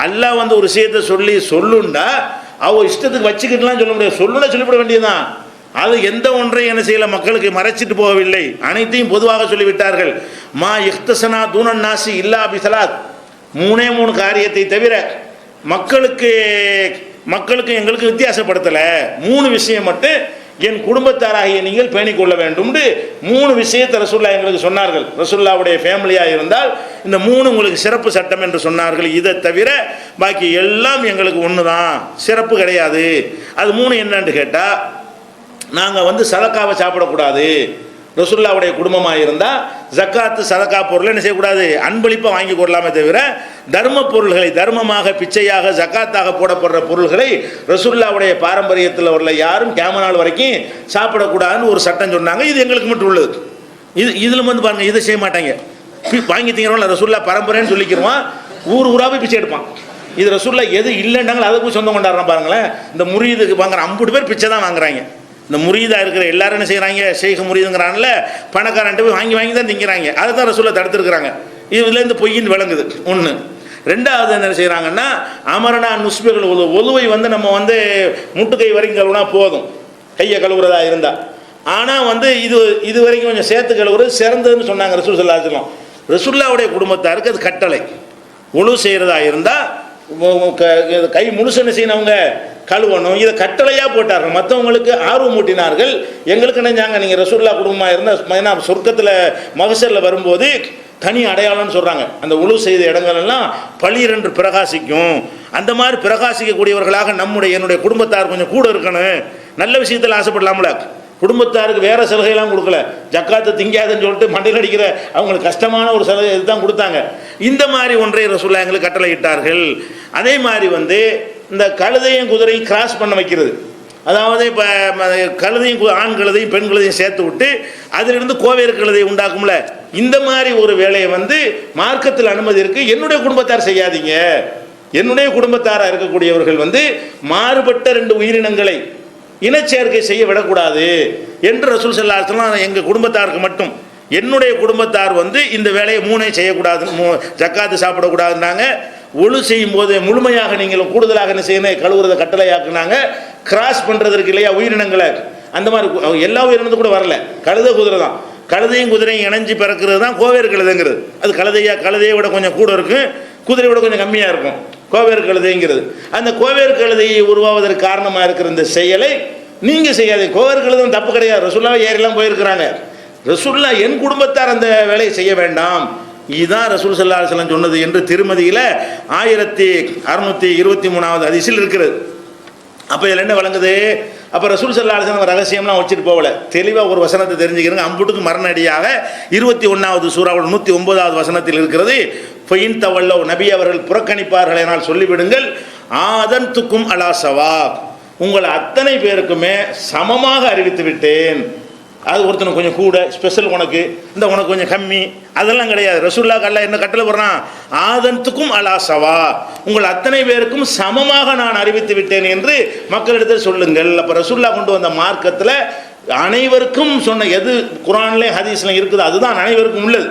அல்லாஹ் வந்து ஒரு விஷயத்தை சொல்லுண்டா அவள் இஷ்டத்துக்கு வச்சுக்கிட்டுலாம் சொல்ல முடியாது, சொல்லுன்னா சொல்லிவிட வேண்டியதுதான். அது எந்த ஒன்றை என்ன செய்யல, மக்களுக்கு மறைச்சிட்டு போகவில்லை, அனைத்தையும் பொதுவாக சொல்லிவிட்டார்கள். மா இஹ்தசனா தூனன் நாசி இல்லா பிசலாத், 3 காரியத்தை தவிர மக்களுக்கு எங்களுக்கு வித்தியாசப்படுத்தலை, 3 விஷயம் மட்டும் என் குடும்பத்தாராகிய நீங்கள் பேணிக்கொள்ள வேண்டும். 3 விஷயத்தை ரசூல்லா எங்களுக்கு சொன்னார்கள். ரசூல்லாவுடைய ஃபேமிலியாக இருந்தால் இந்த 3 உங்களுக்கு சிறப்பு சட்டம் என்று சொன்னார்கள். இதை தவிர பாக்கி எல்லாம் எங்களுக்கு ஒன்று தான், சிறப்பு கிடையாது. அது 3 என்னன்னு கேட்டால், நாங்கள் வந்து சதக்காவை சாப்பிடக்கூடாது, ரசூல்லாவுடைய குடும்பமாக இருந்தால் ஜக்காத்து சதக்கா பொருளை என்ன செய்யக்கூடாது, அன்பளிப்பாக வாங்கி கொள்ளலாமே தவிர தர்ம பொருள்களை தர்மமாக பிச்சையாக ஜக்காத்தாக போடப்படுற பொருள்களை ரசூலுல்லாஹ்வுடைய பாரம்பரியத்தில் உள்ள யாரும் கியாமத் நாள் வரைக்கும் சாப்பிடக்கூடாதுன்னு ஒரு சட்டம் சொன்னாங்க. இது எங்களுக்கு மட்டும் உள்ளது. இதில் வந்து பாருங்கள், இதை செய்ய மாட்டாங்க. வாங்கி திங்கிறோம்ல, ரசூலுல்லாஹ் பரம்பரைன்னு சொல்லிக்கிறோம், ஊர் ஊராக போய் பிச்சை எடுப்பான். இது ரசூலுல்லாஹ் எது இல்லைன்னாங்களோ அதை போய் சொந்தம் கொண்டாடுறோம். பாருங்களேன், இந்த முரீதுக்கு வாங்குற 50 பேர் பிச்சை தான் வாங்குறாங்க. இந்த முரீதாக இருக்கிற எல்லாரும் என்ன செய்கிறாங்க, ஷேக் முரீதுங்கிறான்ல, பணக்காரன்ட்டு போய் வாங்கி வாங்கி தான் திங்கிறாங்க. அதை தான் ரசூலுல்லாஹ் தடுத்துருக்குறாங்க. இதுலேருந்து பொய்யின்னு விளங்குது ஒன்று. ரெண்டாவது என்ன செய்கிறாங்கன்னா, அமரனா நுஸ்புகள் ஒலுவை வந்து நம்ம வந்து முட்டுக்கை வரைக்கும் கழுவுனா போதும், கையை கழுவுறதா இருந்தால். ஆனால் வந்து இது வரைக்கும் கொஞ்சம் சேர்த்து கழுவுறது சிறந்ததுன்னு சொன்னாங்க ரசூல் ஸல்லல்லாஹு அலைஹி வஸல்லம். ரசூலுல்லாஹ்வுடைய குடும்பத்தாருக்கு அது கட்டளை. ஒழு செய்கிறதா இருந்தால் கை முழுசுன்னு செய்யணவங்க கழுவணும். இதை கட்டளையாக போட்டார்கள். மற்றவங்களுக்கு ஆர்வம் ஊட்டினார்கள். எங்களுக்கு நினைஞ்சாங்க, நீங்கள் ரசூலுல்லாஹ் குடும்பமாக இருந்தால் சொர்க்கத்தில் மகசரில் வரும்போது தனி அடையாளம்னு சொல்கிறாங்க. அந்த உழு செய்த இடங்கள் எல்லாம் பளிரென்று பிரகாசிக்கும். அந்த மாதிரி பிரகாசிக்கக்கூடியவர்களாக என்னுடைய குடும்பத்தார் கொஞ்சம் கூட இருக்கணும். நல்ல விஷயத்தில் ஆசைப்படலாம்ல. குடும்பத்தாருக்கு வேறு சலுகையெல்லாம் கொடுக்கல. ஜக்காத்து திங்காதுன்னு சொல்லிட்டு மண்டையில் அடிக்கிற அவங்களுக்கு கஷ்டமான ஒரு சலுகை இதுதான் கொடுத்தாங்க. இந்த மாதிரி ஒன்றை ரசூலுல்லாஹ் எங்களுக்கு கட்டளை இட்டார்கள். அதே மாதிரி வந்து இந்த கழுதையும் குதிரையும் கிராஸ் பண்ண வைக்கிறது, அதாவது இப்போ கழுதையும் ஆண் கழுதையும் பெண் கழுதையும் சேர்த்து விட்டு அதிலிருந்து கோவேறு கழுதையை உண்டாக்கும்ல, இந்த மாதிரி ஒரு வேலையை வந்து மார்க்கத்தில் அனுமதி இருக்குது. என்னுடைய குடும்பத்தார் செய்யாதீங்க. என்னுடைய குடும்பத்தாராக இருக்கக்கூடியவர்கள் வந்து மாறுபட்ட 2 உயிரினங்களை இனச்சேர்க்கை செய்ய விடக்கூடாது என்று ரசூல் ஸல்லல்லாஹு அலைஹி வஸல்லம் எங்கள் குடும்பத்தாருக்கு மட்டும், என்னுடைய குடும்பத்தார் வந்து இந்த வேலையை 3 செய்யக்கூடாது, ஜக்காத்து சாப்பிடக்கூடாதுன்னாங்க. ஒழு செய்யும் போது முழுமையாக நீங்களும் கூடுதலாக என்ன செய்யணும், கழுவுறதை கட்டளையாக்குனாங்க. கிராஸ் பண்ணுறதுக்கு இல்லையா உயிரினங்களை, அந்த மாதிரி எல்லா உயிரினத்தும் கூட வரல. கழுதை குதிரை தான். கழுதையும் குதிரையும் இணைஞ்சு பிறக்கிறது தான் கோவேறு கழுதைங்கிறது. அது கழுதையை விட கொஞ்சம் கூட இருக்கும், குதிரையை விட கொஞ்சம் கம்மியாக இருக்கும் கோவேறு கழுதைங்கிறது. அந்த கோவேறு கழுதையை உருவாவதற்கு காரணமாக இருக்கிற இந்த செயலை நீங்கள் செய்யாதீங்க. கோவேறு கழுதை தப்பு கிடையாது. ரசூலுல்லாஹ் ஏறிலாம் போயிருக்கிறாங்க. ரசூலுல்லாஹ் என் குடும்பத்தார் அந்த வேலையை செய்ய வேண்டாம், இதுதான் ரசூல் ஸல்லல்லாஹு அலைஹி வஸல்லம் சொன்னது என்று திருமதியில் 1623வது ஹதீஸில் இருக்கிறது. அப்போ இதில் என்ன வழங்குது? அப்போ ரசூல் ஸல்லல்லாஹு அலைஹி வஸல்லம் ரகசியம்லாம் வச்சுட்டு போகல, தெளிவாக ஒரு வசனத்தை தெரிஞ்சுக்கிறங்க. அம்புட்டுக்கு மரணடியாக 21வது சூறாவில் 109வது வசனத்தில் இருக்கிறது. ஃபைன் தவல்லோ, நபி அவர்கள் புறக்கணிப்பார்கள் எனால் சொல்லிவிடுங்கள், ஆதன்துக்கும் அலா சவா, உங்கள் அத்தனை பேருக்குமே சமமாக அறிவித்து விட்டேன். அது ஒருத்தனுக்கு கொஞ்சம் கூட ஸ்பெஷல், உனக்கு கொஞ்சம் கம்மி, அதெல்லாம் கிடையாது. ரசூலுல்லாஹ் அல்லாஹ் என்ன கட்டளை போடுறான், ஆதன்துக்கும் அலா சவா, உங்கள் அத்தனை பேருக்கும் சமமாக நான் அறிவித்து விட்டேன் என்று மக்களிடத்தில் சொல்லுங்கள். அப்போ ரசூலுல்லாஹ் கொண்டு வந்த மார்க்கத்தில் அனைவருக்கும் சொன்ன எது குர்ஆன்லேயும் ஹதீஸ்லையும் இருக்குதோ அதுதான் அனைவருக்கும் உள்ளது.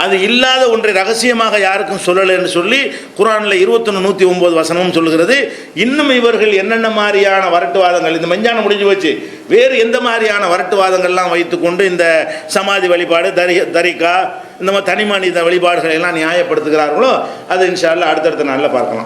அது இல்லாத ஒன்றை ரகசியமாக யாருக்கும் சொல்லலை என்று சொல்லி குர்ஆனில் 21:109 வசனமும் சொல்லுகிறது. இன்னும் இவர்கள் என்னென்ன மாதிரியான வரட்டுவாதங்கள், இந்த மெஞ்ஞானம் முடிஞ்சு போச்சு, வேறு எந்த மாதிரியான வரட்டுவாதங்கள்லாம் வைத்துக்கொண்டு இந்த சமாதி வழிபாடு, தரிகா, இந்த மாதிரி தனி மனித வழிபாடுகளை எல்லாம் நியாயப்படுத்துகிறார்களோ அது இன்ஷா அல்லாஹ் அடுத்தடுத்த நாளில் பார்க்கலாம்.